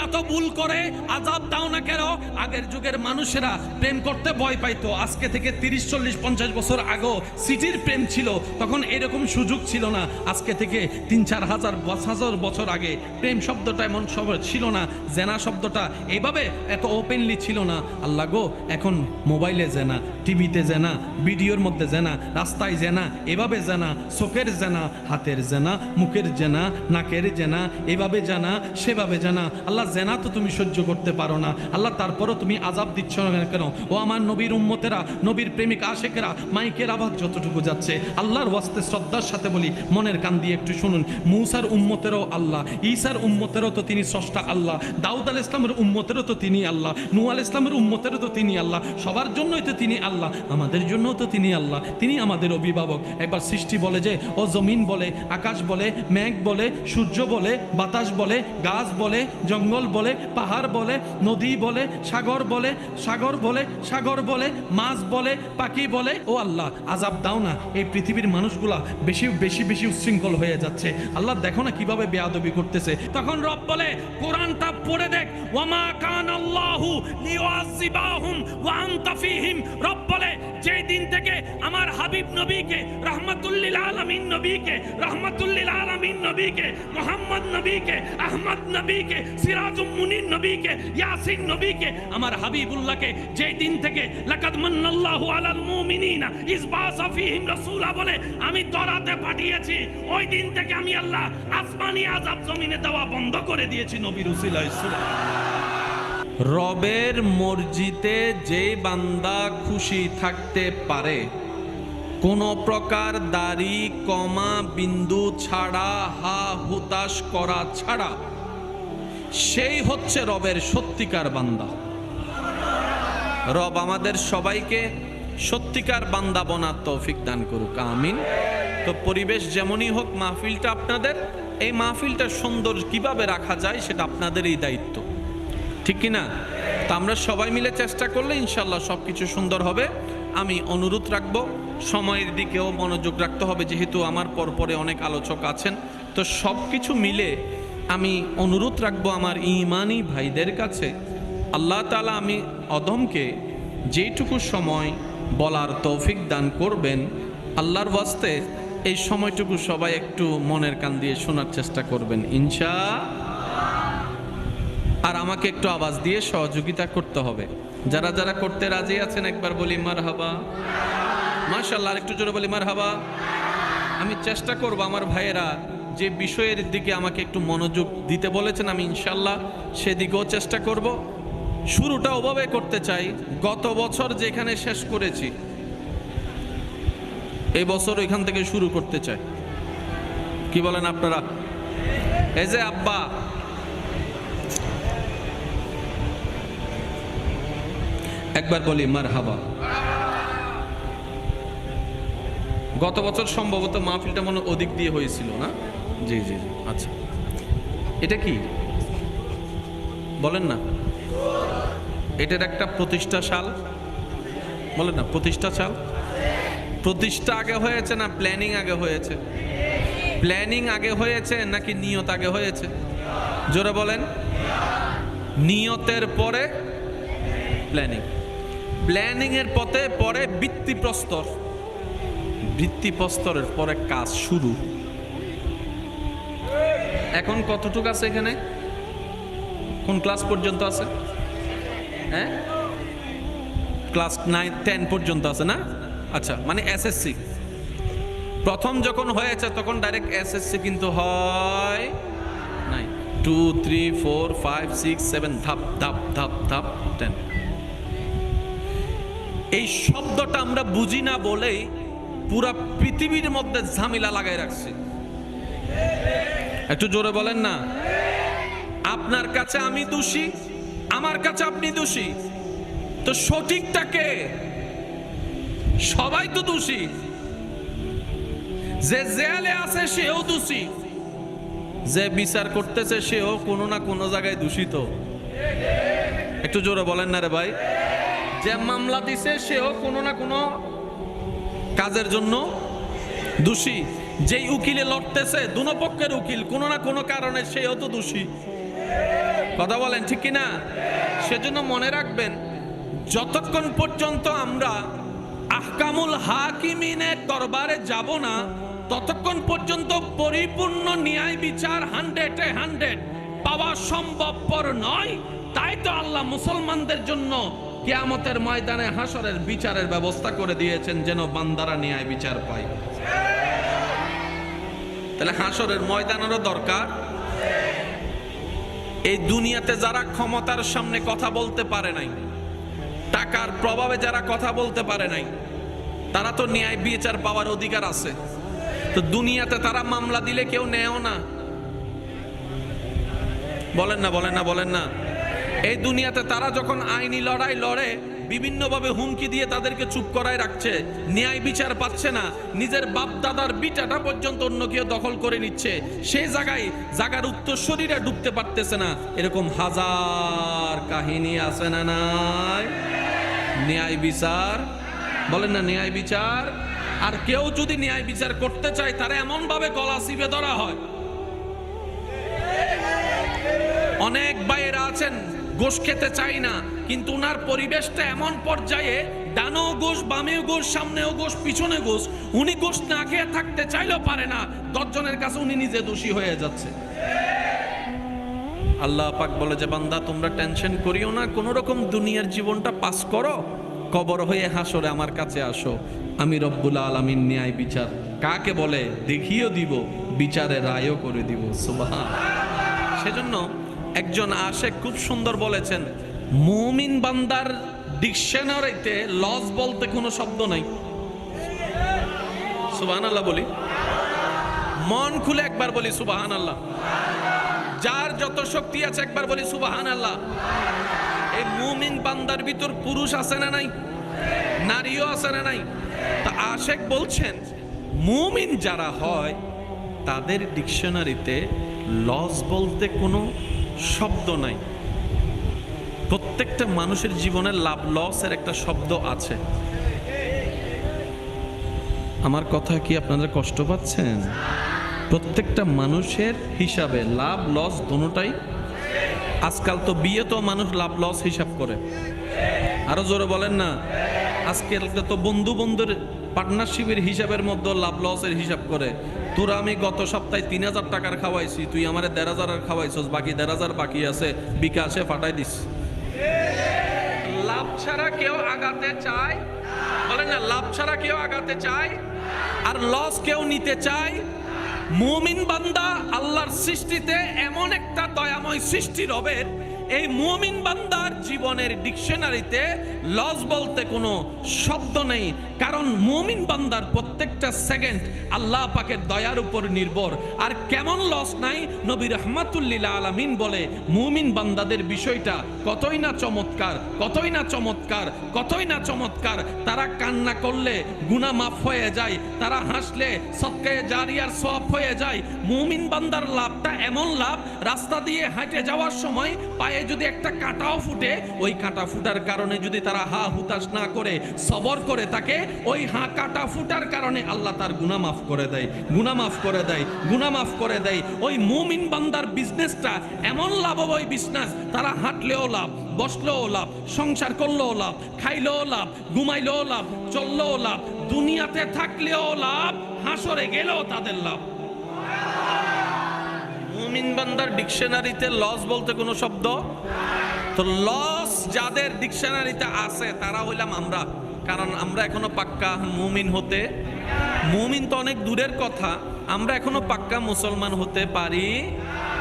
[SPEAKER 1] এত ভুল করে আযাব দাও না কেন? আগের যুগের মানুষেরা প্রেম করতে ভয় পাইতো। আজকে থেকে 30, 40, 50 বছর আগে সিটির প্রেম ছিল, তখন এরকম সুযোগ ছিল না। আজকে থেকে 3-4 হাজার বছর আগে প্রেম শব্দটা এমন সব ছিল না, জেনা শব্দটা এইভাবে এত ওপেনলি ছিল না। আল্লাহ গো, এখন মোবাইলে জেনা, টিভিতে জেনা, ভিডিওর মধ্যে জেনা, রাস্তায় জেনা, এভাবে জেনা, চোখের জেনা, হাতের জেনা, মুখের জেনা, নাকের জেনা, এভাবে জানা সেভাবে জানা। আল্লাহ জেনা তো তুমি সহ্য করতে পারো না আল্লাহ, তারপরও তুমি আযাব দিচ্ছ না কেন? ও আমার নবীর উম্মতেরা, নবীর প্রেমিক আশেকেরা, মাইকের আওয়াজ যতটুকু যাচ্ছে, আল্লাহর ওয়াস্তে শ্রদ্ধার সাথে বলি, মনের কান দিয়ে একটু শুনুন। মূসার উম্মতেরও আল্লাহ, ঈসার উম্মতেরও তো তিনি স্রষ্টা আল্লাহ, দাউদ আলাইহিস সালামের উম্মতেরও তো তিনি আল্লাহ, নূহ আলাইহিস সালামের উম্মতেরও তো তিনি আল্লাহ। সবার জন্যই তো তিনি আল্লাহ, আমাদের জন্যও তো তিনি আল্লাহ, তিনি আমাদের অভিভাবক। একবার সৃষ্টি বলে যে ও জমিন বলে, আকাশ বলে, মেঘ বলে, সূর্য বলে, বাতাস বলে, গাছ বলে, জঙ্গল বলে, পাহাড় বলে, নদী বলে, সাগর বলে, সাগর বলে, মাছ বলে, পাখি বলে, ও আল্লাহ আযাব দাও না, এই পৃথিবীর মানুষগুলা বেশি বেশি বেশি উচ্ছৃঙ্খল হয়ে যাচ্ছে। আল্লাহ দেখো না কিভাবে বেয়াদবি করতেছে। তখন রব বলে, কোরআনটা পড়ে দেখ, ওয়ামা কানাল্লাহু লিয়ুআযিবাহুম ওয়া আনতা ফীহিম। রব বলে, যেই দিন থেকে আমার হাবিব নবীকে, রাহমাতুল আলামিন নবীকে, রাহমাতুল আলামিন নবীকে, মুহাম্মদ নবীকে, আহমদ নবীকে, সিরাজুম মুনির নবীকে, ইয়াসিন নবীকে, আমার হাবিবুল্লাহকে যেই দিন থেকে লাকাদ মান্নাল্লাহু আলাল মুমিনিনা ইয বাআসা ফীহিম রাসূলা বলে আমি তরাতে পাঠিয়েছি, ওই দিন থেকে আমি আল্লাহ আসমানি আযাব জমিনে দেওয়া বন্ধ করে দিয়েছি নবীর উসিলায়। রবের মর্জিতে যে বান্দা খুশি থাকতে পারে, কোন প্রকার দাড়ি কমা বিন্দু ছাড়া, হা হুতাশ করা ছাড়া, সেই হচ্ছে রবের সত্যিকার বান্দা। রব আমাদের সবাইকে সত্যিকার বান্দা বনার তৌফিক দান করুক, আমিন। তো পরিবেশ যেমনই হোক, মাহফিলটা আপনাদের, এই মাহফিলটা সুন্দর কিভাবে রাখা যায় সেটা আপনাদেরই দায়িত্ব, ঠিক কিনা? তা আমরা সবাই মিলে চেষ্টা করলে ইনশাল্লাহ সব কিছু সুন্দর হবে। আমি অনুরোধ রাখবো, সময়ের দিকেও মনোযোগ রাখতে হবে, যেহেতু আমার পরপরে অনেক আলোচক আছেন। তো সব কিছু মিলে আমি অনুরোধ রাখবো আমার ঈমানি ভাইদের কাছে, আল্লাহ তাআলা আমি অদমকে যেইটুকু সময় বলার তৌফিক দান করবেন, আল্লাহর ওয়াস্তে এই সময়টুকু সবাই একটু মনের কান দিয়ে শোনার চেষ্টা করবেন ইনশাআল্লাহ। আর আমাকে একটু আওয়াজ দিয়ে সহযোগিতা করতে হবে। যারা যারা করতে রাজি আছেন একবার বলি মারহাবা, মাশাআল্লাহ। আর একটু জোরে বলি মারহাবা। আমি চেষ্টা করব আমার ভাইয়েরা যে বিষয়ের দিকে আমাকে একটু মনোযোগ দিতে বলেছেন, আমি ইনশাআল্লাহ সেদিকেও চেষ্টা করব। শুরুটা ওভাবে করতে চাই, গত বছর যেখানে শেষ করেছি এই বছর ওইখান থেকে শুরু করতে চাই। কি বলেন আপনারা? এই যে আব্বা, একবার বলি মারহাবা। গত বছর সম্ভবত মাহফিলটা মনে ওদিক দিয়ে হয়েছিল না? জি জি জি, আচ্ছা। এটা কি বলেন না? এটার একটা প্রতিষ্ঠা সাল বলেন না, প্রতিষ্ঠা সাল। প্রতিষ্ঠা আগে হয়েছে না প্ল্যানিং আগে হয়েছে? প্ল্যানিং আগে হয়েছে নাকি নিয়ত আগে হয়েছে? জোরে বলেন। নিয়তের পরে প্ল্যানিং, প্ল্যানিং এর পরে ভিত্তিপ্রস্তর, ভিত্তিপ্রস্তরের পরে কাজ শুরু। এখন কতটুকু আছে এখানে? কোন ক্লাস পর্যন্ত আছে? হ্যাঁ, ক্লাস 9 10 পর্যন্ত আছে না? আচ্ছা, মানে এসএসসি প্রথম যখন হয়েছে তখন ডাইরেক্ট এসএসসি কিন্তু হয় নাই। 2 3 4 5 6 7 ধাপ ধাপ ধাপ ধাপ 10। এই শব্দটা আমরা বুঝি না বলেই পুরা পৃথিবীর মধ্যে ঝামেলা লাগাই রাখছি। একটু জোরে বলেন না। আপনার কাছে আমি দোষী, আমার কাছে আপনি দোষী, তো সঠিকটা কে? সবাই তো দোষী। যে জেলে আছে সেও দোষী, যে বিচার করতেছে সেও কোনো না কোনো জায়গায় দূষিত। একটু জোরে বলেন না রে ভাই। যে মামলা দিছে সেও কোনো না কোনো কাজের জন্য দোষী। যেই উকিলে লড়তেছে দুনো পক্ষের উকিল কোনো না কোনো কারণে সেও তো দোষী। কথা বলেন ঠিক কিনা? সেজন্য মনে রাখবেন, যতক্ষণ পর্যন্ত আমরা আহকামুল হাকিমিনের দরবারে যাব না ততক্ষণ পর্যন্ত পরিপূর্ণ ন্যায় বিচার 100-এ 100 পাওয়া সম্ভবপর নয়। তাই তো আল্লাহ মুসলমানদের জন্য কিয়ামতের ময়দানে হাসরের বিচারের ব্যবস্থা করে দিয়েছেন, যেন বান্দারা ন্যায় বিচার পায়। তাহলে হাসরের ময়দানেরও দরকার। এই দুনিয়াতে যারা ক্ষমতার সামনে কথা বলতে পারে নাই, টাকার প্রভাবে যারা কথা বলতে পারে নাই, তারা তো ন্যায় বিচার পাওয়ার অধিকার আছে। তো দুনিয়াতে তারা মামলা দিলে কেউ নেয়ও না। বলেন না বলেন না বলেন না। এই দুনিয়াতে তারা যখন আইনি লড়াই লড়ে বিভিন্নভাবে হুমকি দিয়ে তাদেরকে চুপ করায় রাখছে, ন্যায় বিচার পাচ্ছে না, নিজের বাপ দাদার বিটাটা পর্যন্ত অন্য কেউ দখল করে নিচ্ছে, সেই জায়গার উত্তরসূরিরা ঢুকতে পারতেছে না। এরকম হাজার কাহিনী আছে না নাই? ন্যায় বিচার বলেন না, ন্যায় বিচার। আর কেউ যদি ন্যায় বিচার করতে চায় তারা এমন ভাবে গলা চিপে ধরা হয়। অনেক ভাইয়েরা আছেন গোশ খেতে চাই না, কিন্তু উনার পরিবেশটা এমন পর্যায়ে, ডানেও গোশ বামেও গোশ সামনেও গোশ পিছনে গোশ, উনি গোশ না খেয়ে থাকতে চাইলেও পারে না। 10 জনের কাছে উনি নিজে দোষী হয়ে যাচ্ছে। আল্লাহ পাক বলে যে বান্দা তোমরা টেনশন করিও না, কোন রকম দুনিয়ার জীবনটা পাস করো, কবর হয়ে হাসরে আমার কাছে আসো, আমি রব্বুল আলামিন ন্যায় বিচার কাকে বলে দেখিও দিব, বিচারে রায়ও করে দিব। সুবহান। সেজন্য একজন আশেক খুব সুন্দর বলেছেন, মুমিন বান্দার ডিকশনারিতে লস বলতে কোনো শব্দ নাই। সুবহানাল্লাহ বলি, মন খুলে একবার বলি সুবহানাল্লাহ। যার যত শক্তি আছে একবার বলি সুবহানাল্লাহ। এই মুমিন বান্দার ভিতর পুরুষ আছে না নাই? নারীও আছে না নাই? তা আশেক বলছেন মুমিন যারা হয় তাদের ডিকশনারিতে লস বলতে কোনো শব্দ নাই। প্রত্যেকটা মানুষের জীবনে লাভ লসের একটা শব্দ আছে। আমার কথা কি আপনারা কষ্ট পাচ্ছেন? প্রত্যেকটা মানুষের হিসাবে লাভ লস দুটোটাই। আজকাল তো বিয়ে তো মানুষ লাভ লস হিসাব করে। আরো জোরে বলেন না। আজকাল তো বন্ধু বন্ধুর পার্টনারশিপের হিসাবের মধ্যে লাভ লসের হিসাব করে। তোরা আমি গত সপ্তাহে 3000 টাকার খাওয়াইছি, তুই আমারে 1500 খাওয়াইছস, বাকি 1500 বাকি আছে, বিকাশে পাঠাই দিস। লাভ ছাড়া কেউ আগাতে চায়? বলেন না, লাভ ছাড়া কেউ আগাতে চায় আর লস কেউ নিতে চায়? মুমিন বান্দা আল্লাহর সৃষ্টিতে এমন একটা দয়াময় সৃষ্টি রবের, এই মুমিন বান্দার জীবনের ডিকশনারিতে লস বলতে কোনো শব্দ নেই, কারণ মুমিন বান্দার প্রত্যেকটা সেকেন্ড আল্লাহ পাকের দয়ার উপর নির্ভর। আর কেমন লস নাই, নবী রাহমাতুল্লিল আলামিন বলে মুমিন বান্দাদের বিষয়টা কতই না চমৎকার, কতই না চমৎকার, কতই না চমৎকার। তারা কান্না করলে গুনাহ মাফ হয়ে যায়, তারা হাসলে সদকায়ে জারিয়ার সওয়াব হয়ে যায়। মুমিন বান্দার লাভটা এমন লাভ, রাস্তা দিয়ে হাঁটে যাওয়ার সময় পায়ে যদি একটা কাঁটাও ফুটে, ওই কাঁটা ফুটার কারণে যদি তারা হা হুতাশ না করে সবর করে থাকে, ওই কাঁটা ফুটার কারণে আল্লাহ তার গুনাহ মাফ করে দেয়, গুনাহ মাফ করে দেয়, গুনাহ মাফ করে দেয়। ওই মুমিন বান্দার বিজনেসটা এমন লাভময় বিজনেস, তারা হাঁটলেও লাভ, বসলেও লাভ, সংসার করলেও লাভ, খাইলেও লাভ, ঘুমাইলেও লাভ, চললেও লাভ, দুনিয়াতে থাকলেও লাভ, হাসরে গেলেও তাদের লাভ। মুমিন বান্দার ডিকশনারিতে লস বলতে কোনো শব্দ, তো লস যাদের ডিকশনারিতে আছে তারা হইলাম আমরা, কারণ আমরা এখনো পাক্কা মুমিন হতে, মুমিন তো অনেক দূরের কথা, আমরা এখনো পাক্কা মুসলমান হতে পারি,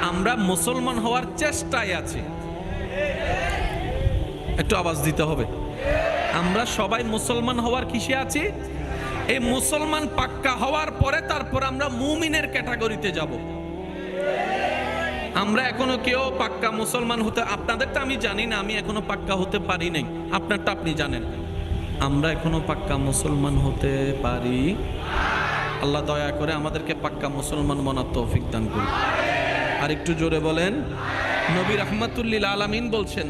[SPEAKER 1] আমরা মুসলমান হওয়ার চেষ্টায় আছি। একটু আওয়াজ দিতে হবে। আমরা সবাই মুসলমান হওয়ার কিসে আছি? এই মুসলমান পাক্কা হওয়ার পরে তারপর আমরা মুমিনের ক্যাটাগরিতে যাব। আমরা এখনো কেউ পাক্কা মুসলমান হতে, আপনাদেরটা আমি জানি না, আমি এখনো পাক্কা হতে পারি নাই, আপনারটা আপনি জানেন। আমরা এখনো পাক্কা মুসলমান হতে পারি। আল্লাহ দয়া করে আমাদেরকে পাক্কা মুসলমান বানার তৌফিক দান করুন। আর একটু জোরে বলেন। নবী রাহমাতুল্লিল আলামিন বলছেন,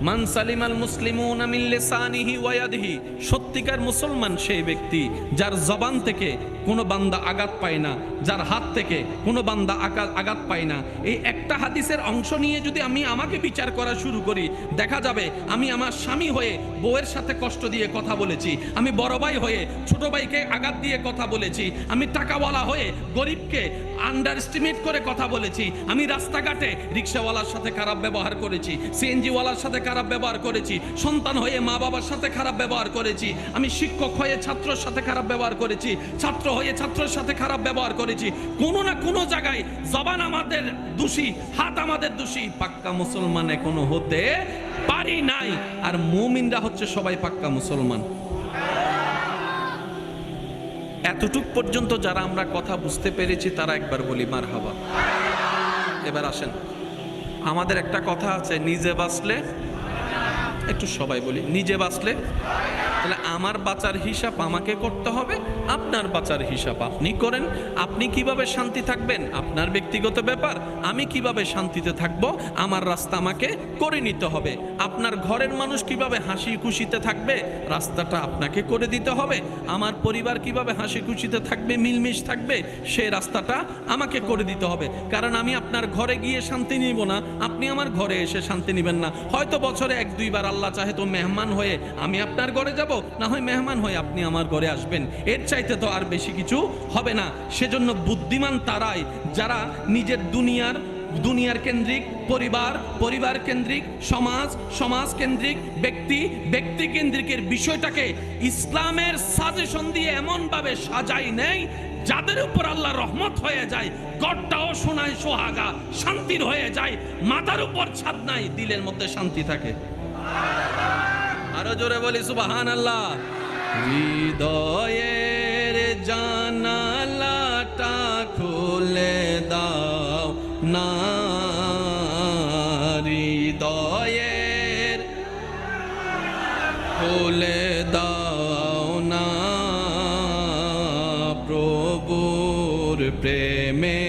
[SPEAKER 1] মান সালিমাল মুসলিমুনা মিন লিসানিহি ওয়া ইয়াদিহি, সত্যিকার মুসলমান সেই ব্যক্তি যার জবান থেকে কোনো বান্দা আঘাত পায় না, যার হাত থেকে কোনো বান্দা আঘাত পায় না। এই একটা হাদিসের অংশ নিয়ে যদি আমি আমাকে বিচার করা শুরু করি, দেখা যাবে আমি আমার স্বামী হয়ে বউয়ের সাথে কষ্ট দিয়ে কথা বলেছি, আমি বড় ভাই হয়ে ছোট ভাইকে আঘাত দিয়ে কথা বলেছি, আমি টাকাওয়ালা হয়ে গরিবকে আন্ডার এস্টিমেট করে কথা বলেছি, আমি রাস্তাঘাটে রিক্সাওয়ালার সাথে খারাপ ব্যবহার করেছি, সিএনজিওয়ালার সাথে খারাপ ব্যবহার করেছি, সন্তান হয়ে মা বাবার সাথে খারাপ ব্যবহার করেছি, আমি শিক্ষক হয়ে ছাত্রের সাথে খারাপ ব্যবহার করেছি, ছাত্র হয়ে ছাত্রের সাথে খারাপ ব্যবহার করেছি। কোনো না কোনো জায়গায় জবান আমাদের দোষী, হাত আমাদের দোষী, পাক্কা মুসলমান এখনো হতে পারি নাই। আর মুমিনরা হচ্ছে সবাই পাক্কা মুসলমান। এতটুক পর্যন্ত যারা আমরা কথা বুঝতে পেরেছি তারা একবার বলি মারহাবা। এবার আসেন, আমাদের একটা কথা আছে, নিজে বাঁচলে, একটু সবাই বলি, নিজে বাঁচলে, তাহলে আমার বাঁচার হিসাব আমাকে করতে হবে, আপনার বাঁচার হিসাব আপনি করেন। আপনি কিভাবে শান্তি থাকবেন আপনার ব্যক্তিগত ব্যাপার, আমি কিভাবে শান্তিতে থাকবো আমার রাস্তা আমাকে করে নিতে হবে। আপনার ঘরের মানুষ কিভাবে হাসি খুশিতে থাকবে রাস্তাটা আপনাকে করে দিতে হবে। আমার পরিবার কিভাবে হাসি খুশিতে থাকবে, মিলমিশ থাকবে, সেই রাস্তাটা আমাকে করে দিতে হবে। কারণ আমি আপনার ঘরে গিয়ে শান্তি নিব না, আপনি আমার ঘরে এসে শান্তি নেবেন না। হয়তো বছরে 1-2 বার আল্লাহ চাহে তো মেহমান হয়ে আমি আপনার ঘরে যাব, না হয় মেহমান হয়ে আপনি আমার ঘরে আসবেন, এর চাইতে তো আর বেশি কিছু হবে না। সেজন্য বুদ্ধিমান তারাই যারা নিজের দুনিয়ার কেন্দ্রিক, পরিবার কেন্দ্রিক, সমাজ কেন্দ্রিক, ব্যক্তি কেন্দ্রিকের বিষয়টাকে ইসলামের সাজেশন দিয়ে এমন ভাবে সাজাই নেয় যাদের উপর আল্লাহ রহমত হয়ে যায়, ঘরটাও শোনায় সোহাগা, শান্তির হয়ে যায়, মাথার উপর ছাদ নাই, দিলের মধ্যে শান্তি থাকে। আরো জোরে বলি সুবহানাল্লাহ। হৃদয়ের জানালাটা খুলে দাও না, হৃদয়ের খুলে দাও না, প্রভুর প্রেমে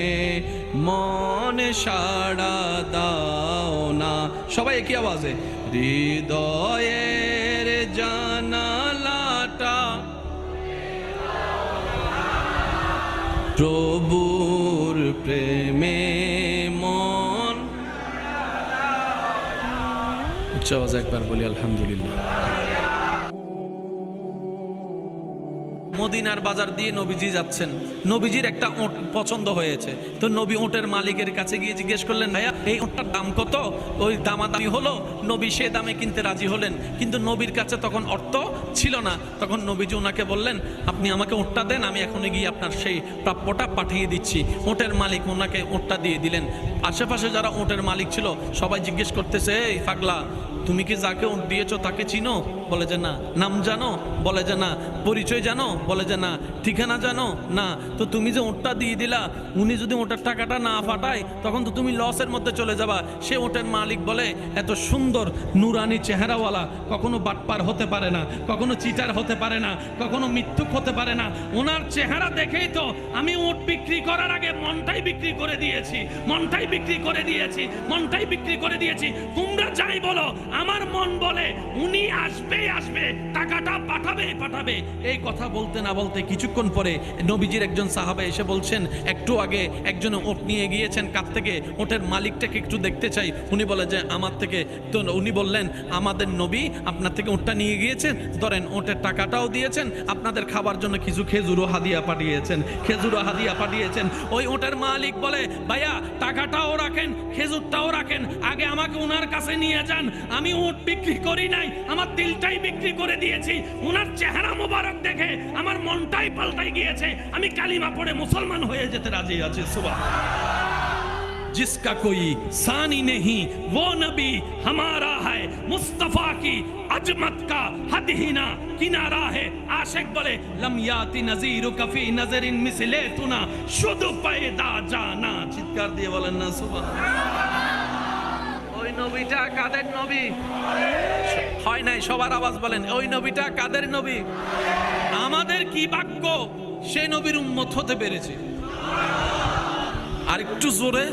[SPEAKER 1] মন সাড়া দাও না। সবাই একই আওয়াজে, হৃদয়ের জানালাটা প্রভুর প্রেমে মন। উচ্চ আওয়াজে একবার বলি আলহামদুলিল্লাহ। মদিনার বাজার দিয়ে নবীজি যাচ্ছেন, নবীজির একটা ওট পছন্দ হয়েছে, তো নবী ওটের মালিকের কাছে গিয়ে জিজ্ঞেস করলেন, ভাইয়া এই ওটটার দাম কত? ওই দামাদামি হলো, নবী সে দামে কিনতে রাজি হলেন, কিন্তু নবীর কাছে তখন অর্থ ছিল না। তখন নবীজি ওনাকে বললেন, আপনি আমাকে ওটটা দেন, আমি এখনই গিয়ে আপনার সেই প্রাপ্যটা পাঠিয়ে দিচ্ছি। ওটের মালিক ওনাকে ওটটা দিয়ে দিলেন। আশেপাশে যারা উটের মালিক ছিল সবাই জিজ্ঞেস করতেছে, এই পাগলা, তুমি কি যাকে উট দিয়েছো তাকে চিনো? বলে যে না। নাম জানো? বলে যে না। পরিচয় জানো? বলে যে না। ঠিকানা জানো? না। তো তুমি যে উটটা দিয়ে দিলা, উনি যদি ওটার টাকাটা না পাঠায় তখন তো তুমি লসের মধ্যে চলে যাবা। সে ওটের মালিক বলে, এত সুন্দর নুরানি চেহারাওয়ালা কখনো বাটপার হতে পারে না, কখনো চিটার হতে পারে না, কখনো মিথ্যুক হতে পারে না। ওনার চেহারা দেখেই তো আমি উট বিক্রি করার আগে মনটাই বিক্রি করে দিয়েছি, মনটাই বিক্রি করে দিয়েছি, মনটাই বিক্রি করে দিয়েছি। তোমরা যাই বলো, আমার মন বলে উনি আসবেই আসবে, টাকাটা পাঠাবেই পাঠাবে। এই কথা বলতে না বলতে কিছুক্ষণ পরে নবীজির একজন সাহাবা এসে বলছেন, একটু আগে একজন ওট নিয়ে গিয়েছেন, কাছ থেকে ওটের মালিকটাকে একটু দেখতে চাই। উনি বলে যে আমার থেকে। তো উনি বললেন, আমাদের নবী আপনার থেকে ওটটা নিয়ে গিয়েছেন, ধরেন ওটের টাকাটাও দিয়েছেন, আপনাদের খাবার জন্য কিছু খেজুরও হাদিয়া পাঠিয়েছেন, খেজুরও হাদিয়া পাঠিয়েছেন। ওই ওটের মালিক বলে, ভাইয়া টাকাটাও রাখেন, খেজুরটাও রাখেন, আগে আমাকে ওনার কাছে নিয়ে যান। আমি উট বিক্রি করি নাই, আমার দিলটাই বিক্রি করে দিয়েছি। ওনার চেহারা মোবারক দেখে আমার মনটাই পাল্টাই গিয়েছে, আমি কালিমা পড়ে মুসলমান হয়ে যেতে রাজি আছি। সুবহানাল্লাহ। जिसका कोई सानी नहीं वो नबी हमारा है, मुस्तफा की अजमत का हद ही ना किनारा है। आशिक बोले, लम याति नजीर कफी नजरिन मिसले तुना शुद्ध पैदा जाना। चित्कार दिए बोलेन ना सुबहानाल्लाह। ওই নবীটা কাদের নবী? হয় নাই, সবার আওয়াজ বলেন, ওই নবীটা কাদের নবী? আমাদের কি ভাগ্য সেই নবীর উম্মত হতে পেরেছে। আর একটু জোরে,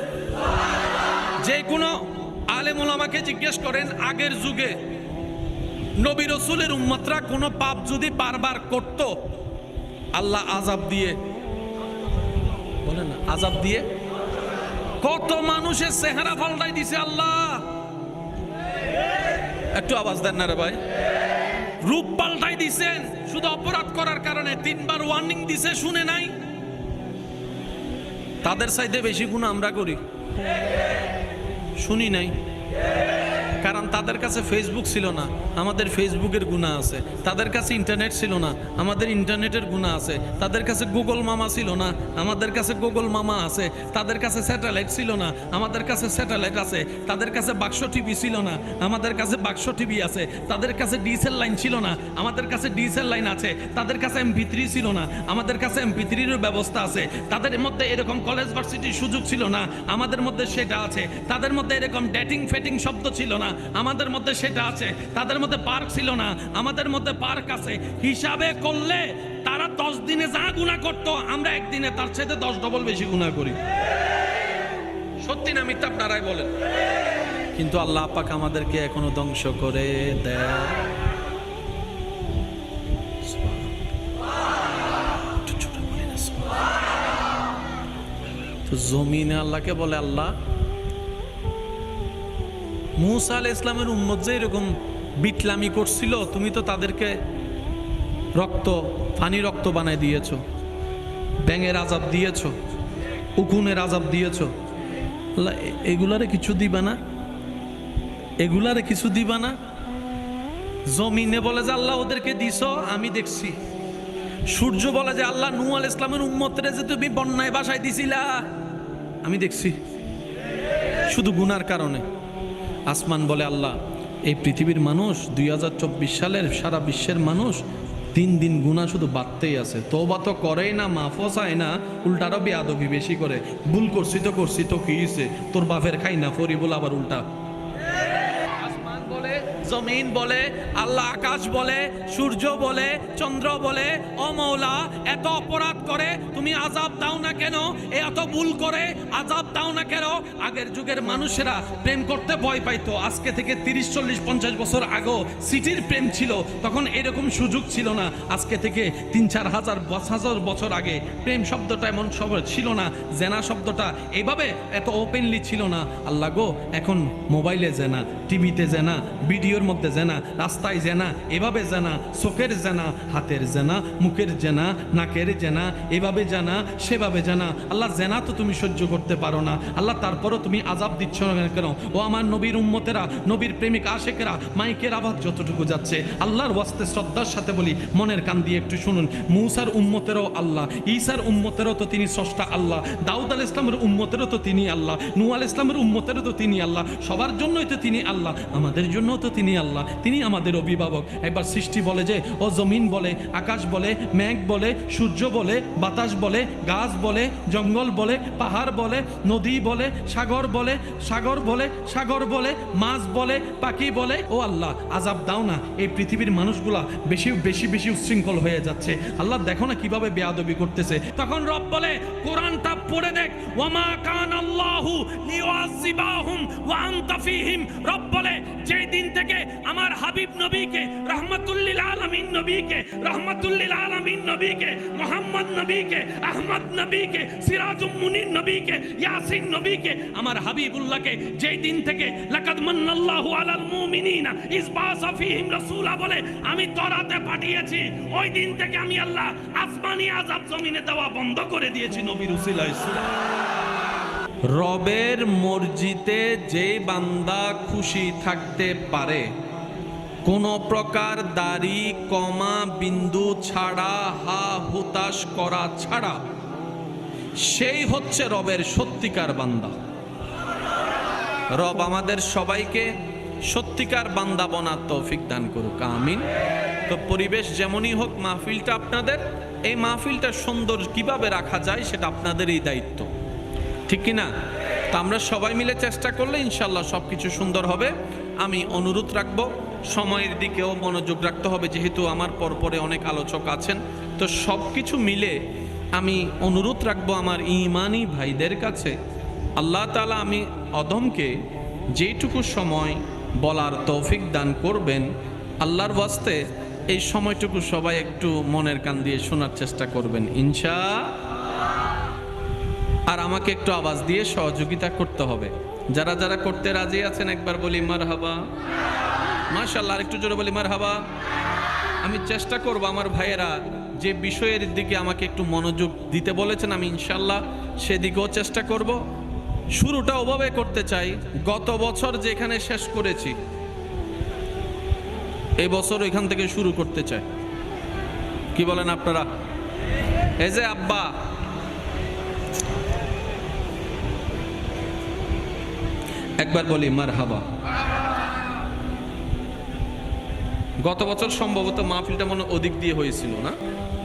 [SPEAKER 1] যে কোনো আলেম ওলামাকে জিজ্ঞেস করেন, আগের যুগে নবী রাসূলের উম্মতরা কোনো পাপ যদি বারবার করত, আল্লাহ আযাব দিয়ে, বলেন না, আযাব দিয়ে কত মানুষের চেহারা পাল্টাই দিছে আল্লাহ। একটু আওয়াজ দেন না রে ভাই। রূপ পাল্টাই দিছেন শুধু অপরাধ করার কারণে। 3 বার ওয়ার্নিং দিছে, শুনে নাই। তাদের চাইতে বেশি গুনাহ আমরা করি, শুনি নাই। কারণ তাদের কাছে ফেসবুক ছিল না, আমাদের ফেসবুকের গুনাহ আছে। তাদের কাছে ইন্টারনেট ছিল না, আমাদের ইন্টারনেটের গুনাহ আছে। তাদের কাছে গুগল মামা ছিল না, আমাদের কাছে গুগল মামা আছে। তাদের কাছে স্যাটেলাইট ছিল না, আমাদের কাছে স্যাটেলাইট আছে। তাদের কাছে বাক্স টিভি ছিল না, আমাদের কাছে বাক্স টিভি আছে। তাদের কাছে ডিএসএল লাইন ছিল না, আমাদের কাছে ডিএসএল লাইন আছে। তাদের কাছে MP3 ছিল না, আমাদের কাছে MP3-এর ব্যবস্থা আছে। তাদের মধ্যে এরকম কলেজ ভার্সিটির সুযোগ ছিল না, আমাদের মধ্যে সেটা আছে। তাদের মধ্যে এরকম ডেটিং ফেটিং শব্দ ছিল না, আমাদের মধ্যে সেটা আছে। তাদের মধ্যে পার্ক ছিল না, আমাদের মধ্যে পার্ক আছে। হিসাবে করলে তারা 10 দিনে যা গুনাহ করতো, আমরা একদিনে তার চাইতে 10 ডবল বেশি গুনাহ করি। সত্যি না মিথ্যা আপনারাই বলেন। কিন্তু আল্লাহ পাক আমাদেরকে এখনো ধ্বংস করে দেয়। তো জমিনে আল্লাহকে বলে, আল্লাহ মুসা আলাইহিস সালামের উম্মত যে এরকম বিটলামি করছিল, তুমি তো তাদেরকে পানি রক্ত বানায় দিয়েছো, ব্যাঙের আযাব দিয়েছো, উকুনের আযাব দিয়েছো। আল্লাহ এগুলারে কিছু দিবা না? এগুলারে কিছু দিবা না? জমিনে বলে যে আল্লাহ ওদেরকে দিছো, আমি দেখছি। সূর্য বলে যে আল্লাহ নূহ আলাইহিস সালামের উম্মতরে যে তুমি বন্যায় ভাসায় দিছিলা, আমি দেখছি, শুধু গুনার কারণে। আসমান বলে, আল্লাহ এই পৃথিবীর মানুষ 2024 সালের সারা বিশ্বের মানুষ দিন দিন গুনাহ শুধু বাড়তেই আছে। তওবা তো করেই না, মাফও চায় না, উল্টারও বেয়াদবি বেশি করে। ভুল করছি তো কি হইছে, তোর বাপের খাই না ফরি বলে আবার উল্টা। আসমান বলে, জমিন বলে, আল্লাহ আকাশ বলে, সূর্য বলে, চন্দ্র বলে, ও মওলা এত অপরাধ করে তুমি আযাব দাও না কেন? এত ভুল করে আযাব দাও না কেন? আগের যুগের মানুষেরা প্রেম করতে ভয় পাইতো। আজকে থেকে 30, 40, 50 বছর আগেও সিটির প্রেম ছিল, তখন এরকম সুযোগ ছিল না। আজকে থেকে 3-4 হাজার বছর আগে প্রেম শব্দটা এমন সব ছিল না, জেনা শব্দটা এইভাবে এত ওপেনলি ছিল না। আল্লাহ গো, এখন মোবাইলে জেনা, টিভিতে জেনা, ভিডিও ভিডিওর মধ্যে জেনা, রাস্তায় জেনা, এভাবে জেনা, চোখের জেনা, হাতের জেনা, মুখের জেনা, নাকের জেনা, এভাবে জানা সেভাবে জানা। আল্লাহ জেনা তো তুমি সহ্য করতে পারো না আল্লাহ, তারপরও তুমি আযাব দিচ্ছ না কেন? ও আমার নবীর উম্মতেরা, নবীর প্রেমিক আশেকেরা, মাইকের আওয়াজ যতটুকু যাচ্ছে আল্লাহর ওয়াস্তে শ্রদ্ধার সাথে বলি, মনের কান দিয়ে একটু শুনুন। মূসার উম্মতেরও আল্লাহ, ঈসার উম্মতেরও তো তিনি স্রষ্টা আল্লাহ, দাউদ আলাইহিস সালামের উম্মতেরও তো তিনি আল্লাহ, নূহ আলাইহিস সালামের উম্মতেরও তো তিনি আল্লাহ, সবার জন্যই তো তিনি আল্লাহ, আমাদের জন্যও তো তিনি আল্লাহ, তিনি আমাদের অভিভাবক। একবার সৃষ্টি বলে যে ও জমিন বলে, আকাশ বলে, মেঘ বলে, সূর্য বলে, বাতাস বলে, গাছ বলে, জঙ্গল বলে, পাহাড় বলে, নদী বলে, সাগর বলে, সাগর বলে, সাগর বলে, মাছ বলে, পাখি বলে, ও আল্লাহ আযাব দাও না, এই পৃথিবীর মানুষগুলা বেশি বেশি বেশি উচ্ছৃঙ্খল হয়ে যাচ্ছে। আল্লাহ দেখো না কিভাবে বেয়াদবি করতেছে। তখন রব বলে, কোরআনটা পড়ে দেখ, ওয়ামা কানাল্লাহু লিয়ুআযিবাহুম ওয়া আনতা ফীহিম। রব বলে, যেই দিন থেকে আমার হাবিব নবীকে, রাহমাতুল লিল আলামিন নবীকে, রাহমাতুল লিল আলামিন নবীকে, মুহাম্মদ নবীকে, আহমদ নবীকে, সিরাজুম মুনির নবীকে, ইয়াসিন নবীকে, আমার হাবিবুল্লাহকে যেই দিন থেকে লাকাদ মান্নাল্লাহু আলাল মুমিনিনা ইয বাআসা ফীহিম রাসূলা বলে আমি তরাতে পাঠিয়েছি, ওই দিন থেকে আমি আল্লাহ আসমানি আযাব জমিনে দেওয়া বন্ধ করে দিয়েছি নবীর উসিলায়। রবের মর্জিতে যে বান্দা খুশি থাকতে পারে, কোন প্রকার দাড়ি কমা বিন্দু ছাড়া, হা হুতাশ করা ছাড়া, সেই হচ্ছে রবের সত্যিকার বান্দা। রব আমাদের সবাইকে সত্যিকার বান্দা বানার তৌফিক দান করুক, আমিন। তো পরিবেশ যেমনই হোক, মাহফিলটা আপনাদের, এই মাহফিলটা সুন্দর কিভাবে রাখা যায় সেটা আপনাদেরই দায়িত্ব, ঠিক কি না? তো আমরা সবাই মিলে চেষ্টা করলে ইনশাল্লাহ সব কিছু সুন্দর হবে। আমি অনুরোধ রাখবো, সময়ের দিকেও মনোযোগ রাখতে হবে, যেহেতু আমার পরপরে অনেক আলোচক আছেন। তো সব কিছু মিলে আমি অনুরোধ রাখবো আমার ঈমানি ভাইদের কাছে, আল্লাহ তাআলা আমি অদমকে যেটুকু সময় বলার তৌফিক দান করবেন, আল্লাহর ওয়াস্তে এই সময়টুকু সবাই একটু মনের কান দিয়ে শোনার চেষ্টা করবেন ইনশাআল্লাহ। আর আমাকে একটু আওয়াজ দিয়ে সহযোগিতা করতে হবে। যারা যারা করতে রাজি আছেন একবার বলি মারহাবা, মাশাআল্লাহ। আর একটু জোরে বলি মারহাবা। আমি চেষ্টা করব আমার ভাইয়েরা যে বিষয়ের দিকে আমাকে একটু মনোযোগ দিতে বলেছেন, আমি ইনশাআল্লাহ সেদিকেও চেষ্টা করব। শুরুটা ওভাবে করতে চাই, গত বছর যেখানে শেষ করেছি এই বছর এখান থেকে শুরু করতে চাই। কি বলেন আপনারা? এই যে আব্বা, একবার বলি মারহাবা। গত বছর সম্ভবত মাহফিলটা মনে ওদিক দিয়ে হয়েছিল না?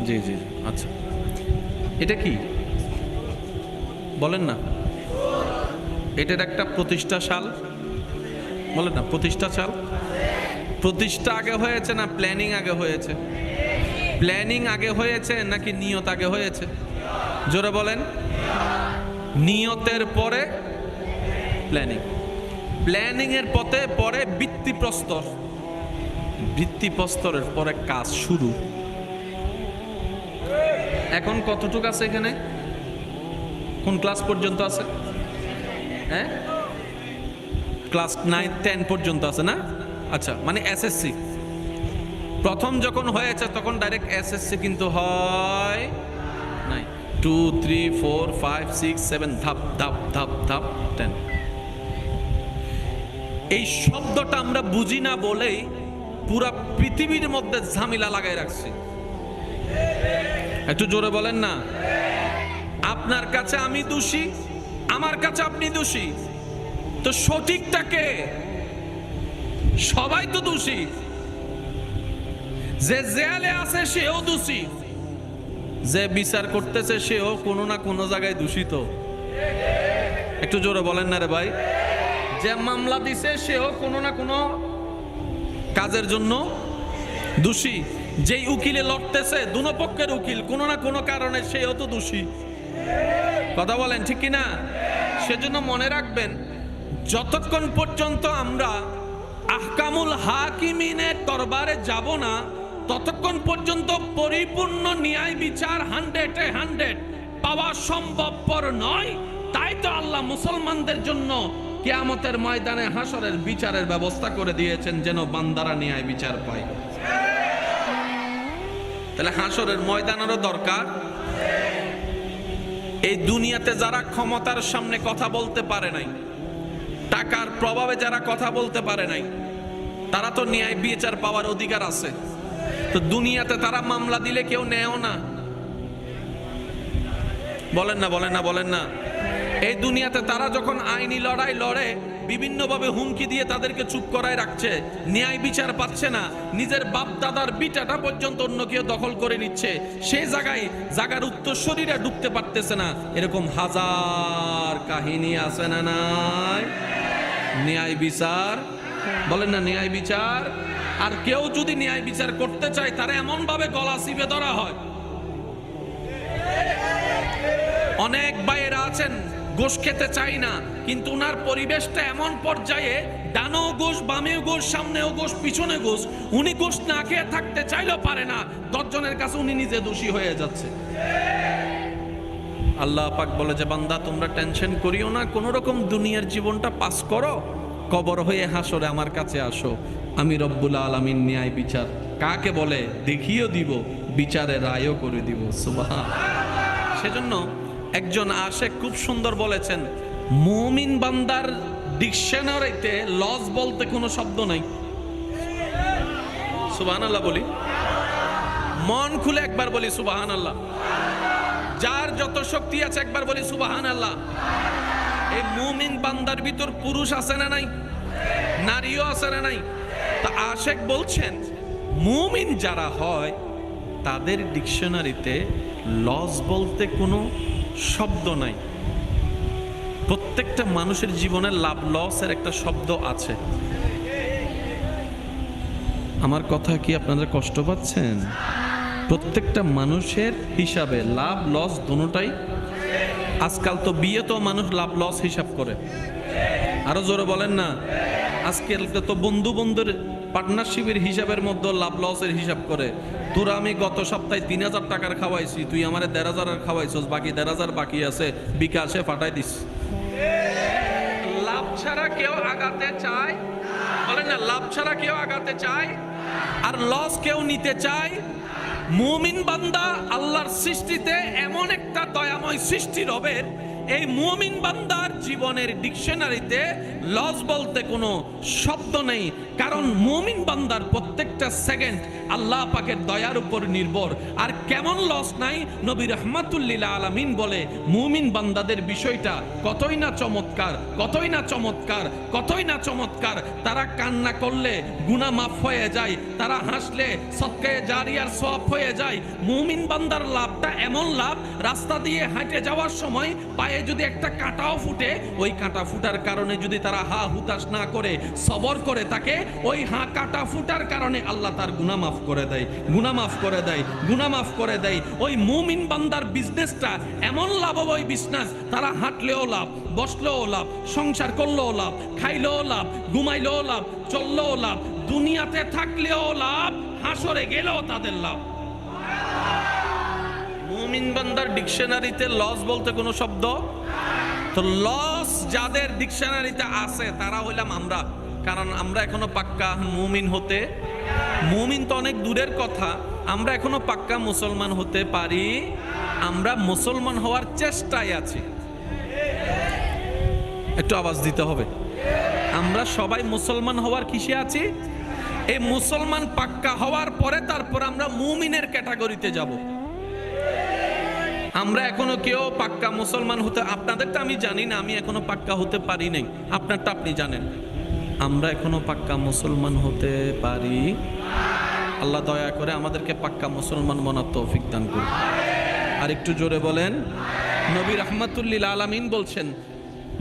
[SPEAKER 1] জি জি, আচ্ছা। এটা কি বলেন না? এটার একটা প্রতিষ্ঠা সাল বলেন না? প্রতিষ্ঠা সাল, প্রতিষ্ঠা আগে হয়েছে না প্ল্যানিং আগে হয়েছে? প্ল্যানিং আগে হয়েছে নাকি নিয়ত আগে হয়েছে? জোরে বলেন। নিয়তের পরে প্ল্যানিং, প্ল্যানিং এর পরে ভিত্তিপ্রস্তর, ভিত্তিপ্রস্তরের পরে কাজ শুরু। এখন কতটুকু আছে এখানে? কোন ক্লাস পর্যন্ত আছে? হ্যাঁ, ক্লাস 9 10 পর্যন্ত আছে না? আচ্ছা, মানে এসএসসি প্রথম যখন হয়েছে তখন ডাইরেক্ট এসএসসি কিন্তু হয় নাই। 2 3 4 5 6 7 ধাপ ধাপ ধাপ ধাপ 10। এই শব্দটা আমরা বুঝি না বলেই পুরা পৃথিবীর মধ্যে ঝামেলা লাগাই রাখছি। একটু জোরে বলেন না। আপনার কাছে আমি দোষী, আমার কাছে আপনি দোষী, তো সঠিকটাকে সবাই তো দোষী। যে জেলে আছে সেও দোষী, যে বিচার করতেছে সেও কোনো না কোনো জায়গায় দূষিত। একটু জোরে বলেন না রে ভাই। যে মামলা দিছে সেও কোনো না কোনো কাজের জন্য দোষী। যেই উকিলে লড়তেছে দুনো পক্ষের উকিল কোনো না কোনো কারণে সেও তো দোষী। কথা বলেন ঠিক কিনা? সেজন্য মনে রাখবেন, যতক্ষণ পর্যন্ত আমরা আহকামুল হাকিমিনের দরবারে যাব না, ততক্ষণ পর্যন্ত পরিপূর্ণ ন্যায় বিচার 100-100 পাওয়া সম্ভবপর নয়। তাই তো আল্লাহ মুসলমানদের জন্য কিয়ামতের ময়দানে হাসরের বিচারের ব্যবস্থা করে দিয়েছেন যেন বান্দারা ন্যায় বিচার পায়। তাহলে হাসরের ময়দানেরও দরকার। এই দুনিয়াতে যারা ক্ষমতার সামনে কথা বলতে পারে নাই, টাকার প্রভাবে যারা কথা বলতে পারে নাই, তারা তো ন্যায় বিচার পাওয়ার অধিকার আছে। তো দুনিয়াতে তারা মামলা দিলে কেউ নেয়ও না। বলেন না, বলেন না, বলেন না। এই দুনিয়াতে তারা যখন আইনি লড়াই লড়ে, বিভিন্নভাবে হুমকি দিয়ে তাদেরকে চুপ করায় রাখছে, ন্যায় বিচার পাচ্ছে না, নিজের বাপ দাদার বিটাটা পর্যন্ত অন্য কেউ দখল করে নিচ্ছে, সেই জায়গার উত্তরসূরিরা ঢুকতে পারতেছে না। এরকম হাজার কাহিনী আছে না নাই? ন্যায় বিচার, বলেন না ন্যায় বিচার। আর কেউ যদি ন্যায় বিচার করতে চায়, তারা এমন ভাবে গলা চিপে ধরা হয়। অনেক ভাইয়েরা আছেন গোশ খেতে চাই না, কিন্তু উনার পরিবেশটা এমন পর্যায়ে, ডানেও গোশ, বামেও গোশ, সামনেও গোশ, পিছনে গোশ, উনি গোশ না খেয়ে থাকতে চাইলেও পারে না। 10 জনের কাছে উনি নিজে দোষী হয়ে যাচ্ছে। আল্লাহ পাক বলে যে বান্দা তোমরা টেনশন করিও না, কোন রকম দুনিয়ার জীবনটা পাস করো, কবর হয়ে হাসরে আমার কাছে আসো, আমি রব্বুল আলামিন ন্যায় বিচার কাকে বলে দেখিয়ে দিব, বিচারের রায়ও করে দিব। সুবহান। সেজন্য একজন আশেক খুব সুন্দর বলেছেন, মুমিন বান্দার ডিকশনারিতে লস বলতে কোনো শব্দ নাই। সুবহানাল্লাহ বলি, মন খুলে একবার বলি সুবহানাল্লাহ। যার যত শক্তি আছে একবার বলি সুবহানাল্লাহ। এই মুমিন বান্দার ভিতর পুরুষ আছে না নাই? নারীও আছে না নাই? তা আশেক বলছেন মুমিন যারা হয় তাদের ডিকশনারিতে লস বলতে কোনো শব্দ নাই। প্রত্যেকটা মানুষের জীবনে লাভ লসের একটা শব্দ আছে। আমার কথা কি আপনারা কষ্ট পাচ্ছেন? প্রত্যেকটা মানুষের হিসাবে লাভ লস দুটোটাই। আজকাল তো বিয়ে তো মানুষ লাভ লস হিসাব করে, আরো জোরে বলেন না। আজকাল তো বন্ধু বন্ধুর পার্টনারশিপের হিসাবের মধ্যে লাভ লসের হিসাব করে। তোরা আমি গত সপ্তাহে 3000 টাকার খাওয়াইছি, তুই আমারে 1500 খাওয়াইছস, বাকি 1500 বাকি আছে, বিকাশে পাঠাই দিস। লাভ ছাড়া কেউ আগাতে চায়? বলেন না, লাভ ছাড়া কেউ আগাতে চায়? আর লস কেউ নিতে চায়? মুমিন বান্দা আল্লাহর সৃষ্টিতে এমন একটা দয়াময় সৃষ্টি রবের, এই মুমিন বান্দার জীবনের ডিকশনারিতে লস বলতে কোনো শব্দ নেই। কারণ মুমিন বান্দার প্রত্যেকটা সেকেন্ড আল্লাহ পাকের দয়ার উপর নির্ভর। আর কেমন লস নাই? নবী রাহমাতুল লিল আলামিন বলে মুমিন বান্দাদের বিষয়টা কতই না চমৎকার, কতই না চমৎকার, কতই না চমৎকার। তারা কান্না করলে গুনাহ মাফ হয়ে যায়, তারা হাসলে সদকায়ে জারিয়ার সওয়াব হয়ে যায়। মুমিন বান্দার লাভটা এমন লাভ, রাস্তা দিয়ে হাঁটে যাওয়ার সময় পায়ে যদি একটা কাঁটাও ফুটে, ওই কাঁটা ফুটার কারণে যদি তারা হা হুতাশ না করে সবর করে থাকে, ওই কাঁটা ফুটার কারণে আল্লাহ তার গুনাহ মাফ করে দেয়, গুনাহ মাফ করে দেয়, গুনাহ মাফ করে দেয়। ওই মুমিন বান্দার বিজনেসটা এমন লাভময় বিজনেস, তারা হাঁটলেও লাভ, বসলেও লাভ, সংসার করলেও লাভ, খাইলেও লাভ, ঘুমাইলেও লাভ, চললেও লাভ, দুনিয়াতে থাকলেও লাভ, হাসরে গেলেও তাদের লাভ। মুমিন বান্দার ডিকশনারিতে লস বলতে কোনো শব্দ তো লস যাদের ডিকশনারিতে আছে তারা হইলাম আমরা। কারণ আমরা এখনো পাক্কা মুমিন হতে, মুমিন তো অনেক দূরের কথা, আমরা এখনো পাক্কা মুসলমান হতে পারি। আমরা মুসলমান হওয়ার চেষ্টায় আছি। একটু আওয়াজ দিতে হবে। আমরা সবাই মুসলমান হওয়ার কিসে আছি? এই মুসলমান পাক্কা হওয়ার পরে তারপর আমরা মুমিনের ক্যাটাগরিতে যাব। আমরা এখনো কেউ পাক্কা মুসলমান হতে, আপনাদেরটা আমি জানি না, আমি এখনো পাক্কা হতে পারি নাই, আপনারটা আপনি জানেন। আমরা এখনো পাক্কা মুসলমান হতে পারি। আল্লাহ দয়া করে আমাদেরকে পাক্কা মুসলমান বানার তৌফিক দান করুন। আর একটু জোরে বলেন। নবী রাহমাতুল লিল আলামিন বলছেন,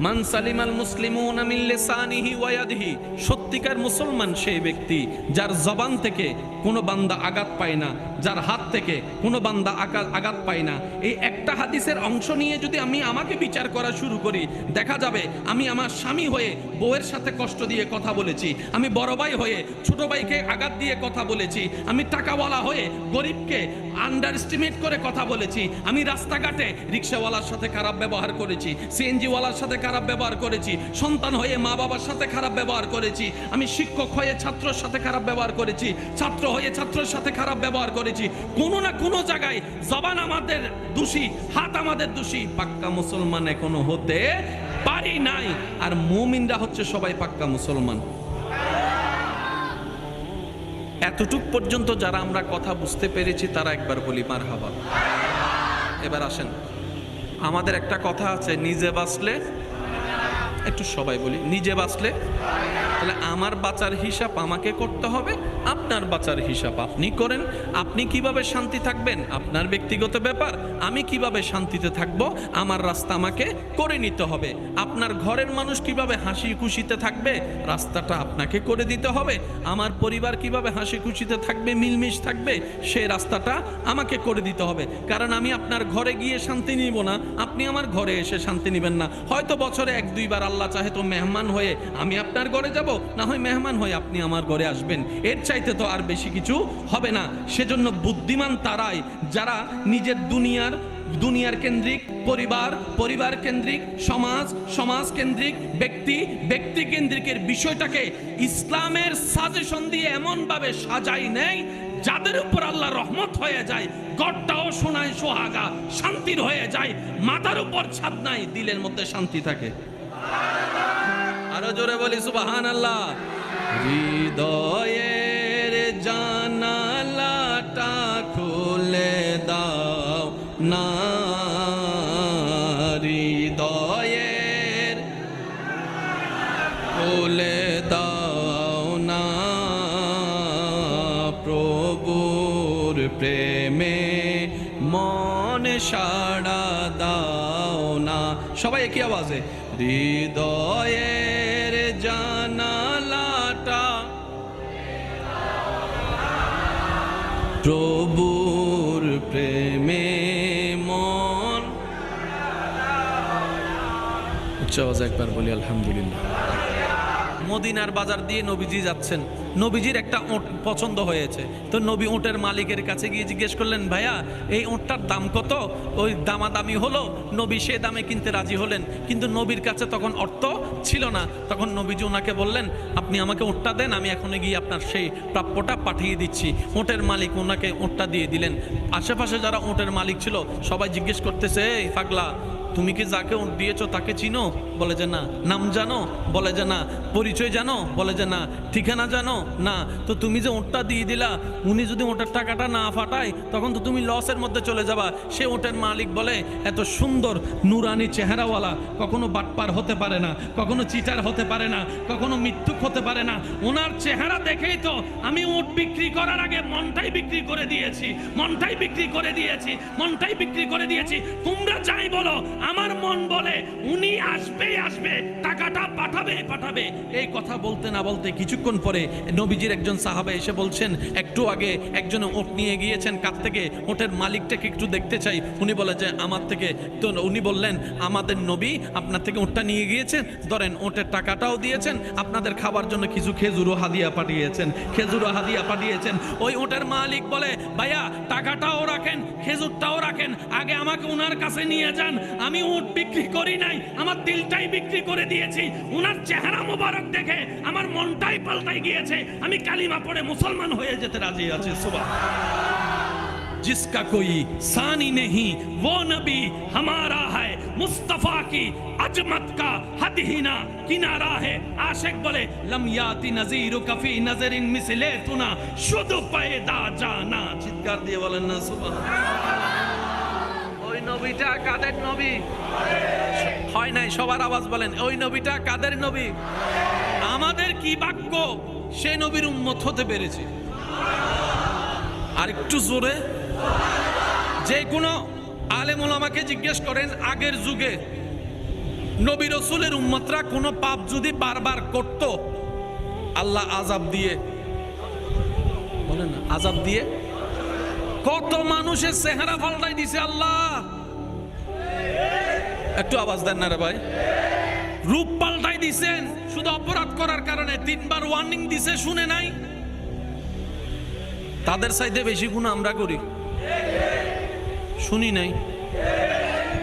[SPEAKER 1] মান সালিমাল মুসলিমুনা মিন লিসানিহি ওয়া ইয়াদিহি, সত্যিকার মুসলমান সেই ব্যক্তি যার জবান থেকে কোনো বান্দা আঘাত পায় না, যার হাত থেকে কোনো বান্দা আঘাত পায় না। এই একটা হাদিসের অংশ নিয়ে যদি আমি আমাকে বিচার করা শুরু করি, দেখা যাবে আমি আমার স্বামী হয়ে বউয়ের সাথে কষ্ট দিয়ে কথা বলেছি, আমি বড় ভাই হয়ে ছোট ভাইকে আঘাত দিয়ে কথা বলেছি, আমি টাকাওয়ালা হয়ে গরিবকে আন্ডার এস্টিমেট করে কথা বলেছি, আমি রাস্তাঘাটে রিক্সাওয়ালার সাথে খারাপ ব্যবহার করেছি, সিএনজিওয়ালার সাথে খারাপ ব্যবহার করেছি, সন্তান হয়ে মা বাবার সাথে খারাপ ব্যবহার করেছি, আমি শিক্ষক হয়ে ছাত্রের সাথে খারাপ ব্যবহার করেছি, ছাত্র হয়ে ছাত্রের সাথে খারাপ ব্যবহার করেছি। কোনো না কোনো জায়গায় জবান আমাদের দোষী, হাত আমাদের দোষী, পাক্কা মুসলমান এখনো হতে পারি নাই। আর মুমিনরা হচ্ছে সবাই পাক্কা মুসলমান। এতটুক পর্যন্ত যারা আমরা কথা বুঝতে পেরেছি তারা একবার বলি মারহাবা। এবার আসেন, আমাদের একটা কথা আছে, নিজে বাঁচলে, একটু সবাই বলি, নিজে বাঁচলে, তাহলে আমার বাঁচার হিসাব আমাকে করতে হবে, আপনার বাঁচার হিসাব আপনি করেন। আপনি কিভাবে শান্তি থাকবেন আপনার ব্যক্তিগত ব্যাপার, আমি কিভাবে শান্তিতে থাকব আমার রাস্তা আমাকে করে নিতে হবে। আপনার ঘরের মানুষ কিভাবে হাসি খুশিতে থাকবে রাস্তাটা আপনাকে করে দিতে হবে। আমার পরিবার কিভাবে হাসি খুশিতে থাকবে, মিলমিশ থাকবে, সেই রাস্তাটা আমাকে করে দিতে হবে। কারণ আমি আপনার ঘরে গিয়ে শান্তি নিব না, আপনি আমার ঘরে এসে শান্তি নেবেন না। হয়তো বছরে 1-2 বার আল্লাহ চাহে তো মেহমান হয়ে আমি আপনার ঘরে যাব, না হয় মেহমান হয়ে আপনি আমার ঘরে আসবেন, এর চাইতে তো আর বেশি কিছু হবে না। সেজন্য বুদ্ধিমান তারাই যারা নিজের দুনিয়ার কেন্দ্রিক, পরিবার কেন্দ্রিক, সমাজ কেন্দ্রিক, ব্যক্তি কেন্দ্রিকের বিষয়টাকে ইসলামের সাজেশন দিয়ে এমন ভাবে সাজাই নেয় যাদের উপর আল্লাহ রহমত হয়ে যায়, ঘরটাও সোনায় সোহাগা শান্তির হয়ে যায়, মাথার উপর ছাদ নাই, দিলের মধ্যে শান্তি থাকে। আরো জোরে বলি সুবহানাল্লাহ। হৃদয়ের জানালাটা খুলে দাও না, হৃদয়ের খুলে দাও না, প্রভুর প্রেমে মন সাড়া দাও না। সবাই একই আওয়াজে, হৃদয়ের জানালাটা প্রভুর প্রেমে মন। উচ্চ আওয়াজে একবার বলি আলহামদুলিল্লাহ। মদিনার বাজার দিয়ে নবীজি যাচ্ছেন, নবীজির একটা ওট পছন্দ হয়েছে, তো নবী ওটের মালিকের কাছে গিয়ে জিজ্ঞেস করলেন, ভাইয়া এই ওটটার দাম কত? ওই দামাদামি হলো, নবী সে দামে কিনতে রাজি হলেন, কিন্তু নবীর কাছে তখন অর্থ ছিল না। তখন নবীজি ওনাকে বললেন, আপনি আমাকে ওটটা দেন, আমি এখনো গিয়ে আপনার সেই প্রাপ্যটা পাঠিয়ে দিচ্ছি। ওটের মালিক ওনাকে ওটটা দিয়ে দিলেন। আশেপাশে যারা ওটের মালিক ছিল সবাই জিজ্ঞেস করতেছে, এই পাগলা, তুমি কি যাকে ওট দিয়েছো তাকে চিনো? বলে যে না। নাম জানো? বলে যে না। পরিচয় জানো? বলে যে না। ঠিকানা জানো? না। তো তুমি যে ওটটা দিয়ে দিলা, উনি যদি ওটার টাকাটা না ফাটায় তখন তো তুমি লসের মধ্যে চলে যাবা। সে ওটের মালিক বলে, এত সুন্দর নুরানি চেহারাওয়ালা কখনো বাটপার হতে পারে না, কখনো চিটার হতে পারে না, কখনো মৃত্যুক হতে পারে না। ওনার চেহারা দেখেই তো আমি ওট বিক্রি করার আগে মনটাই বিক্রি করে দিয়েছি, মনটাই বিক্রি করে দিয়েছি, মনটাই বিক্রি করে দিয়েছি। তোমরা যাই বলো, আমার মন বলে উনি আসবে, টাকাটা পাঠাবে। এই কথা বলতে না বলতে কিছুক্ষণ পরে নবীজির একজন সাহাবা এসে বলছেন, একটু আগে একজন ওট নিয়ে গিয়েছেন, কাছ থেকে ওটের মালিকটাকে একটু দেখতে চাই। উনি বলে যে আমার থেকে। তো উনি বললেন, আমাদের নবী আপনার থেকে ওটটা নিয়ে গিয়েছেন, ধরেন ওটের টাকাটাও দিয়েছেন, আপনাদের খাবার জন্য কিছু খেজুরও হাদিয়া পাঠিয়েছেন। ওই ওটের মালিক বলে, ভাইয়া টাকাটাও রাখেন, খেজুরটাও রাখেন, আগে আমাকে ওনার কাছে নিয়ে যান। আমি ওট বিক্রি করি নাই, আমার দিলটাই বিক্রি করে দিয়েছি। ওনার চেহারা মোবারক দেখে আমার মনটাই পাল্টাই গিয়েছে, আমি কালিমা পড়ে মুসলমান হয়ে যেতে রাজি আছি। সুবহান। जिसका कोई सानी नहीं वो नबी हमारा है, मुस्तफा की अजमत का हद ही ना किनारा है। आशिक बोले लम याति नजीर कफी नजरिन मिसले तुना शुद्ध पैदा जाना। चित्कार दिए बोलेन ना सुबहान। ওই নবীটা কাদের নবী? হয় নাই, সবার আওয়াজ বলেন, ওই নবীটা কাদের নবী? আমাদের কি ভাগ্য সেই নবীর উম্মত হতে পেরেছি। আর একটু জোরে, যে কোনো আলেম ওলামাকে জিজ্ঞেস করেন, আগের যুগে নবী রাসূলের উম্মতরা কোনো পাপ যদি বারবার করত, আল্লাহ আযাব দিয়ে, বলেন না, আযাব দিয়ে কত মানুষের চেহারা পাল্টাই দিছে আল্লাহ। একটু আওয়াজ দেন না রে ভাই। রূপ পাল্টাই দিছেন শুধু অপরাধ করার কারণে। 3 বার ওয়ার্নিং দিছে, শুনে নাই। তাদের চাইতে বেশি গুনাহ আমরা করি। শুনি নাই,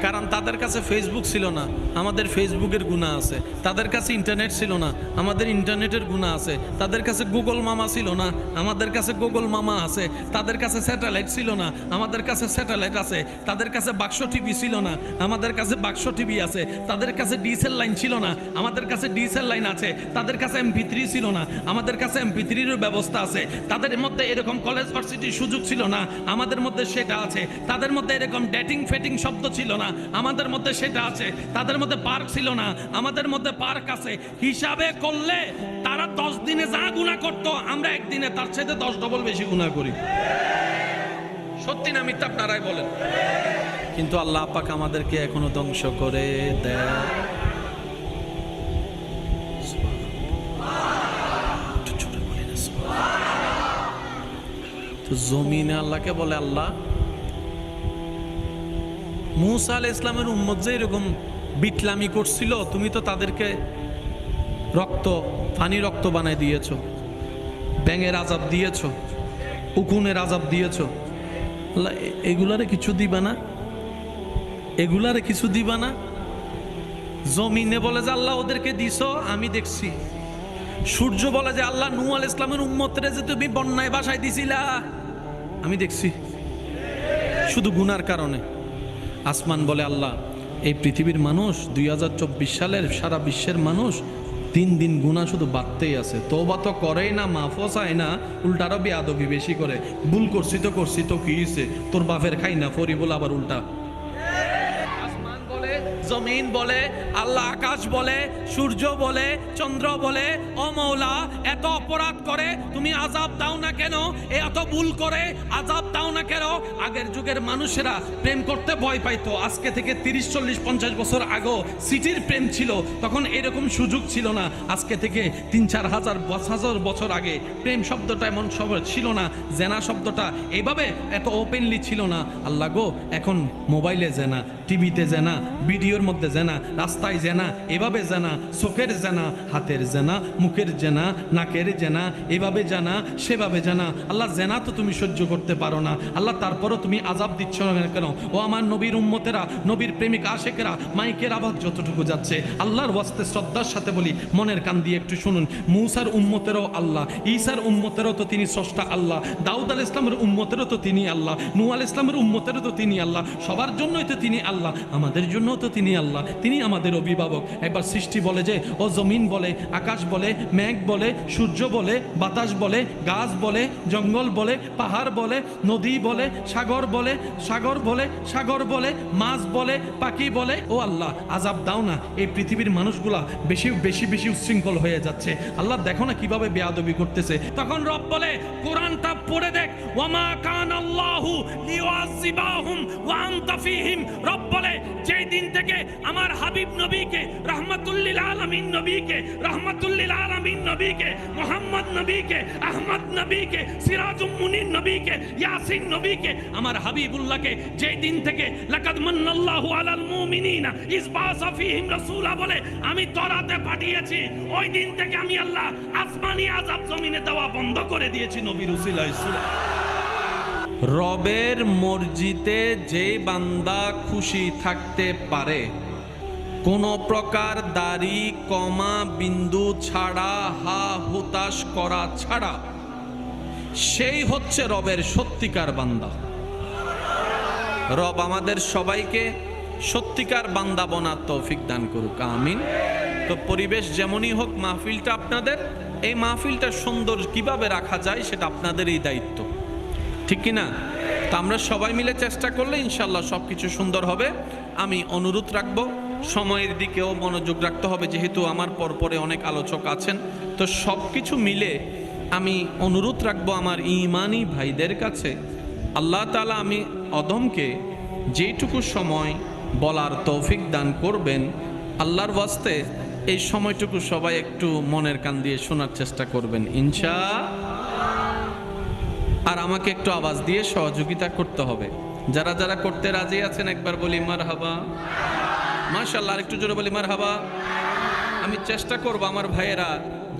[SPEAKER 1] কারণ তাদের কাছে ফেসবুক ছিল না, আমাদের ফেসবুকের গুনাহ আছে। তাদের কাছে ইন্টারনেট ছিল না, আমাদের ইন্টারনেটের গুনাহ আছে। তাদের কাছে গুগল মামা ছিল না, আমাদের কাছে গুগল মামা আছে। তাদের কাছে স্যাটেলাইট ছিল না, আমাদের কাছে স্যাটেলাইট আছে। তাদের কাছে বাক্স টিভি ছিল না, আমাদের কাছে বাক্স টিভি আছে। তাদের কাছে ডিএসএল লাইন ছিল না, আমাদের কাছে ডিএসএল লাইন আছে। তাদের কাছে MP3 ছিল না, আমাদের কাছে MP3-র ব্যবস্থা আছে। তাদের মধ্যে এরকম কলেজ ভার্সিটির সুযোগ ছিল না, আমাদের মধ্যে সেটা আছে। তাদের মধ্যে এরকম ডেটিং ফেটিং শব্দ ছিল না, আমাদের মধ্যে সেটা আছে। তাদের মধ্যে পার্ক ছিল না, আমাদের মধ্যে পার্ক আছে। হিসাবে করলে তারা 10 দিনে যা গুনাহ করত, আমরা একদিনে তার চাইতে 10 ডবল বেশি গুনাহ করি। সত্যি না মিথ্যা আপনারাই বলেন। কিন্তু আল্লাহ পাক আমাদেরকে এখনো ধ্বংস করে দেয়। তো জমিনে আল্লাহকে বলে, আল্লাহ মুসা আলাইহিস ইসলামের উম্মত যে এরকম বিটলামি করছিল, তুমি তো তাদেরকে পানি রক্ত বানাই দিয়েছো, ব্যাঙের আযাব দিয়েছো, উকুনের আযাব দিয়েছো। আল্লাহ এগুলারে কিছু দিবা না? এগুলারে কিছু দিবা না? জমিনে বলে যে আল্লাহ ওদেরকে দিছো, আমি দেখছি। সূর্য বলে যে আল্লাহ নূহ আলাইহিস ইসলামের উম্মতরে যে তুমি বন্যায় ভাসায় দিছিলা, আমি দেখছি, শুধু গুনার কারণে। আসমান বলে আল্লাহ এই পৃথিবীর মানুষ 2024 সালের সারা বিশ্বের মানুষ দিন দিন গুনাহ শুধু বাড়তেই আছে। তওবা তো করেই না, মাফও চায় না, উল্টারও বেয়াদবি বেশি করে। ভুল করছি তো কি হইছে, তোর বাপের খাই না ফরি বলে আবার উল্টা। আসমান বলে, জমিন বলে, আল্লাহ আকাশ বলে, সূর্য বলে, চন্দ্র বলে, ও মওলা এত অপরাধ করে তুমি আযাব দাও না কেন? এত ভুল করে আযাব দাও না কেন? আগের যুগের মানুষেরা প্রেম করতে ভয় পাইতো। আজকে থেকে 30, 40, 50 বছর আগে সিটির প্রেম ছিল, তখন এরকম সুযোগ ছিল না। আজকে থেকে 3-4 হাজার বছর আগে প্রেম শব্দটা এমন সব ছিল না, জেনা শব্দটা এভাবে এত ওপেনলি ছিল না। আল্লাহ গো, এখন মোবাইলে জেনা, টিভিতে জেনা, ভিডিওর মধ্যে জেনা, রাস্তায় জেনা, এভাবে জেনা, চোখের জেনা, হাতের জেনা, মুখের জেনা, নাকের জেনা, এভাবে জানা সেভাবে জানা। আল্লাহ জেনা তো তুমি সহ্য করতে পারো না আল্লাহ, তারপরও তুমি আযাব দিচ্ছ না কেন? ও আমার নবীর উম্মতেরা, নবীর প্রেমিক আশেকেরা, মাইকের আওয়াজ যতটুকু যাচ্ছে, আল্লাহর ওয়াস্তে শ্রদ্ধার সাথে বলি, মনের কান দিয়ে একটু শুনুন। মূসার উম্মতেরও আল্লাহ, ঈসার উম্মতেরও তো তিনি স্রষ্টা আল্লাহ, দাউদ আলাইহিস ইসলামের উম্মতেরও তো তিনি আল্লাহ, নূহ আলাইহিস ইসলামের উম্মতেরও তো তিনি আল্লাহ। সবার জন্যই তো তিনি আল্লাহ, আমাদের জন্যও তো তিনি আল্লাহ, তিনি আমাদের অভিভাবক। একবার সৃষ্টি বলে যে ও জমিন বলে, আকাশ বলে, মেঘ বলে, সূর্য বলে, বাতাস বলে, গাছ বলে, জঙ্গল বলে, পাহাড় বলে, নদী বলে, সাগর বলে, সাগর বলে, মাছ বলে, পাখি বলে, ও আল্লাহ আযাব দাও না, এই পৃথিবীর মানুষগুলা বেশি বেশি বেশি উচ্ছৃঙ্খল হয়ে যাচ্ছে। আল্লাহ দেখো না কিভাবে বেয়াদবি করতেছে। তখন রব বলে, কোরআনটা পড়ে দেখ, ওয়ামা কানাল্লাহু লিয়ুআযিবাহুম ওয়া আনতা ফীহিম। রব বলে, যেই দিন থেকে আমার হাবিব নবীকে, রাহমাতুল লিল আলামিন নবীকে, রাহমাতুল লিল আলামিন নবীকে, মুহাম্মদ নবীকে, আহমদ নবীকে, সিরাজুম মুনির নবীকে, ইয়াসিন নবীকে, আমার হাবিবুল্লাহকে যেই দিন থেকে লাকাদ মান্নাল্লাহু আলাল মুমিনিনা ইয বাআসা ফীহিম রাসূলা বলে আমি তরাতে পাঠিয়েছি, ওই দিন থেকে আমি আল্লাহ আসমানি আযাব জমিনে দেওয়া বন্ধ করে দিয়েছি নবীর উসিলায়। রবের মর্জিতে যে বান্দা খুশি থাকতে পারে, কোন প্রকার দাড়ি কমা বিন্দু ছাড়া, হা হুতাশ করা ছাড়া, সেই হচ্ছে রবের সত্যিকার বান্দা। রব আমাদের সবাইকে সত্যিকার বান্দা বানার তৌফিক দান করুক, আমিন। তো পরিবেশ যেমনই হোক, মাহফিলটা আপনাদের, এই মাহফিলটা সুন্দর কিভাবে রাখা যায় সেটা আপনাদেরই দায়িত্ব, ঠিক কি না? তো আমরা সবাই মিলে চেষ্টা করলে ইনশাল্লাহ সব কিছু সুন্দর হবে। আমি অনুরোধ রাখবো, সময়ের দিকেও মনোযোগ রাখতে হবে, যেহেতু আমার পরপরে অনেক আলোচক আছেন। তো সব কিছু মিলে আমি অনুরোধ রাখবো আমার ঈমানি ভাইদের কাছে, আল্লাহ তাআলা আমি অদমকে যেটুকু সময় বলার তৌফিক দান করবেন, আল্লাহর ওয়াস্তে এই সময়টুকু সবাই একটু মনের কান দিয়ে শোনার চেষ্টা করবেন ইনশাআল্লাহ। আর আমাকে একটু আওয়াজ দিয়ে সহযোগিতা করতে হবে। যারা যারা করতে রাজি আছেন একবার বলি মারহাবা, মাশাআল্লাহ। আর একটু জোরে বলি মারহাবা। আমি চেষ্টা করব আমার ভাইয়েরা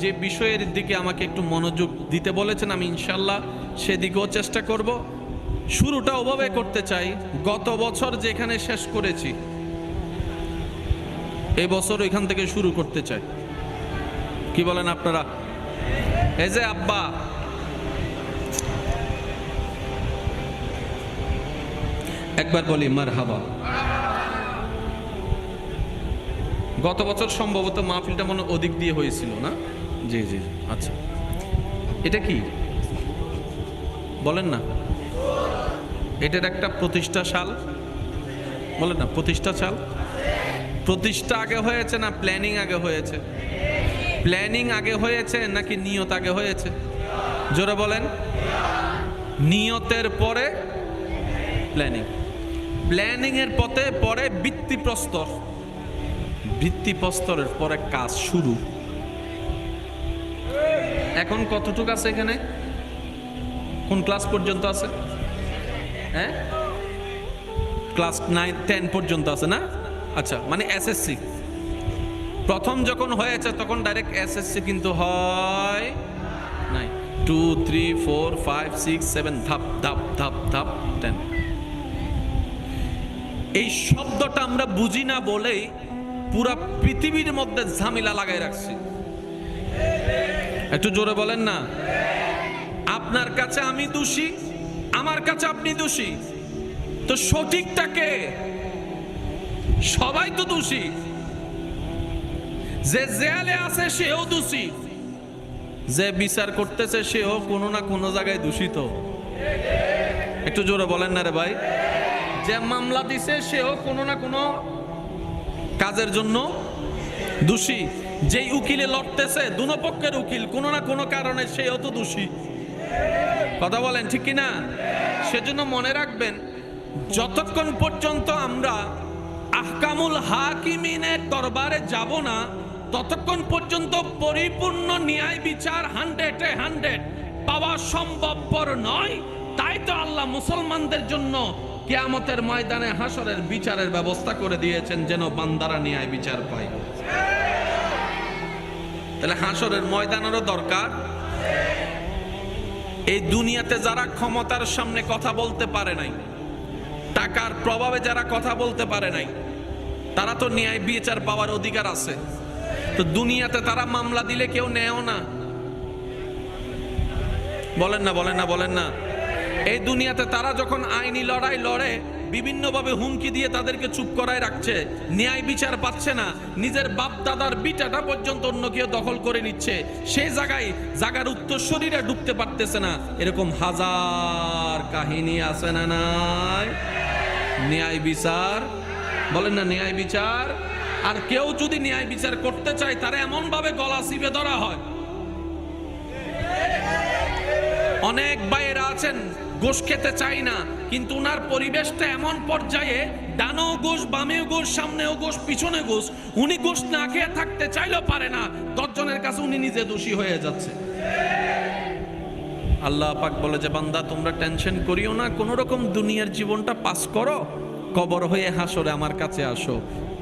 [SPEAKER 1] যে বিষয়ের দিকে আমাকে একটু মনোযোগ দিতে বলেছেন, আমি ইনশাআল্লাহ সেদিকেও চেষ্টা করব। শুরুটা ওভাবে করতে চাই, গত বছর যেখানে শেষ করেছি এই বছর ওইখান থেকে শুরু করতে চাই। কি বলেন আপনারা? এই যে আব্বা, একবার বলি মারহাবা। গত বছর সম্ভবত মাহফিলটা মনে ওদিক দিয়ে হয়েছিল না? জি জি, আচ্ছা। এটা কি বলেন না? এটার একটা প্রতিষ্ঠা সাল বলেন না, প্রতিষ্ঠা সাল। প্রতিষ্ঠা আগে হয়েছে না প্ল্যানিং আগে হয়েছে? প্ল্যানিং আগে হয়েছে নাকি নিয়ত আগে হয়েছে? জোরে বলেন। নিয়তের পরে প্ল্যানিং, প্ল্যানিং এর পরে ভিত্তিপ্রস্তর, ভিত্তিপ্রস্তরের পরে কাজ শুরু। এখন কতটুকু আছে এখানে? কোন ক্লাস পর্যন্ত আছে? হ্যাঁ, ক্লাস 9 10 পর্যন্ত আছে না? আচ্ছা, মানে এসএসসি প্রথম যখন হয়েছে তখন ডাইরেক্ট এসএসসি কিন্তু হয় নাই। 2 3 4 5 6 7 ধাপ ধাপ ধাপ ধাপ 10। এই শব্দটা আমরা বুঝি না বলেই পুরা পৃথিবীর মধ্যে ঝামেলা লাগাই রাখছি। একটু জোরে বলেন না। আপনার কাছে আমি দোষী, আমার কাছে আপনি দোষী, তো সঠিকটাকে সবাই তো দোষী। যে জেলে আছে সেও দোষী, যে বিচার করতেছে সেও কোনো না কোনো জায়গায় দূষিত। একটু জোরে বলেন না রে ভাই। যে মামলা দিছে সেও কোনো না কোনো কাজের জন্য দোষী। যেই উকিলে লড়তেছে দুনো পক্ষের উকিল কোনো না কোনো কারণে সেও তো দোষী। কথা বলেন ঠিক কিনা? সেজন্য মনে রাখবেন, যতক্ষণ পর্যন্ত আমরা আহকামুল হাকিমিনের দরবারে যাব না ততক্ষণ পর্যন্ত পরিপূর্ণ ন্যায় বিচার 100-এ 100 পাওয়া সম্ভবপর নয়। তাই তো আল্লাহ মুসলমানদের জন্য কিয়ামতের ময়দানে হাসরের বিচারের ব্যবস্থা করে দিয়েছেন, যেন বান্দারা ন্যায় বিচার পায়। তাহলে হাসরের ময়দানেরও দরকার। এই দুনিয়াতে যারা ক্ষমতার সামনে কথা বলতে পারে নাই, টাকার প্রভাবে যারা কথা বলতে পারে নাই, তারা তো ন্যায় বিচার পাওয়ার অধিকার আছে। তো দুনিয়াতে তারা মামলা দিলে কেউ নেয়ও না। বলেন না, বলেন না, বলেন না। এই দুনিয়াতে তারা যখন আইনি লড়াই লড়ে বিভিন্নভাবে হুমকি দিয়ে তাদেরকে চুপ করায় রাখছে, ন্যায় বিচার পাচ্ছে না, নিজের বাপ দাদার বিটাটা পর্যন্ত অন্য কেউ দখল করে নিচ্ছে, সেই জায়গার উত্তরসূরিরা ঢুকতে পারতেছে না। এরকম হাজার কাহিনী আছে না নাই? ন্যায় বিচার বলেন না, ন্যায় বিচার। আর কেউ যদি ন্যায় বিচার করতে চায় তারা এমন ভাবে গলা চিপে ধরা হয়। অনেক ভাইয়েরা আছেন গোশ খেতে চাই না, কিন্তু উনার পরিবেশটা এমন পর্যায়ে ডানেও গোশ, বামেও গোশ, সামনেও গোশ, পিছনে গোশ, উনি গোশ না খেয়ে থাকতে চাইলেও পারে না। 10 জনের কাছে উনি নিজে দোষী হয়ে যাচ্ছে। আল্লাহ পাক বলে যে বান্দা তোমরা টেনশন করিও না, কোন রকম দুনিয়ার জীবনটা পাস করো, কবর হয়ে হাসরে আমার কাছে আসো,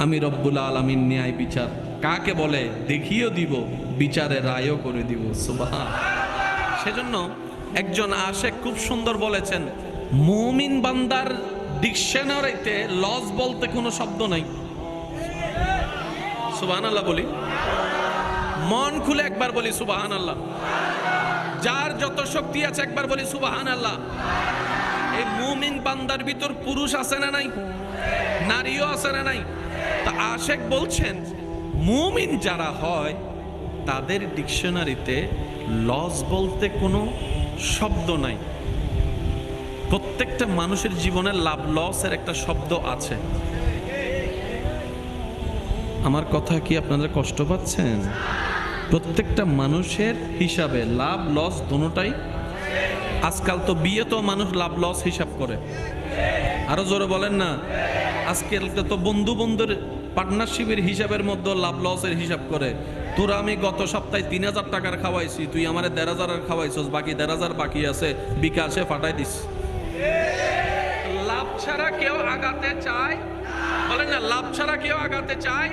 [SPEAKER 1] আমি রব্বুল আলামিন ন্যায় বিচার কাকে বলে দেখিয়ে দিব, বিচারে রায়ও করে দিব। সুবহান। সেজন্য একজন আশেক খুব সুন্দর বলেছেন, মুমিন বান্দার ডিকশনারিতে লস বলতে কোনো শব্দ নাই। সুবহানাল্লাহ বলি, মন খুলে একবার বলি সুবহানাল্লাহ। যার যত শক্তি আছে একবার বলি সুবহানাল্লাহ। এই মুমিন বান্দার ভিতর পুরুষ আছে না নাই? নারীও আছে না নাই? তা আশেক বলছেন মুমিন যারা হয় তাদের ডিকশনারিতে লস বলতে কোনো শব্দ নাই। প্রত্যেকটা মানুষের জীবনে লাভ লসের একটা শব্দ আছে। আমার কথা কি আপনারা কষ্ট পাচ্ছেন? প্রত্যেকটা মানুষের হিসাবে লাভ লস দুটোটাই। আজকাল তো বিয়ে তো মানুষ লাভ লস হিসাব করে। আরো জোরে বলেন না। আজকাল তো বন্ধু বন্ধুর পার্টনারশিপের হিসাবের মধ্যে লাভ লসের হিসাব করে। তোরা আমি গত সপ্তাহে 3000 টাকার খাওয়াইছি, তুই আমারে 1500 খাওয়াইছস, বাকি 1500 বাকি আছে, বিকাশে ফাটাই দিস। লাভ ছাড়া কেউ আগাতে চায়? বলেন না, লাভ ছাড়া কেউ আগাতে চায়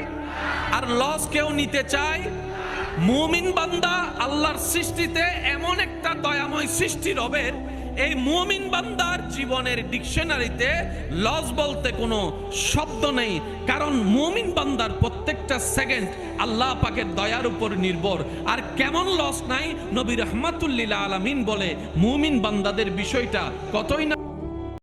[SPEAKER 1] আর লস কেউ নিতে চায়? মুমিন বান্দা আল্লাহর সৃষ্টিতে এমন একটা দয়াময় সৃষ্টি রবের, এই মুমিন বান্দার জীবনের ডিকশনারিতে লস বলতে কোনো শব্দ নেই, কারণ মুমিন বান্দার প্রত্যেকটা সেকেন্ড আল্লাহ পাকের দয়ার উপর নির্ভর। আর কেমন লস নাই, নবী রাহমাতুল লিল আলামিন বলে মুমিন বান্দাদের বিষয়টা কতই না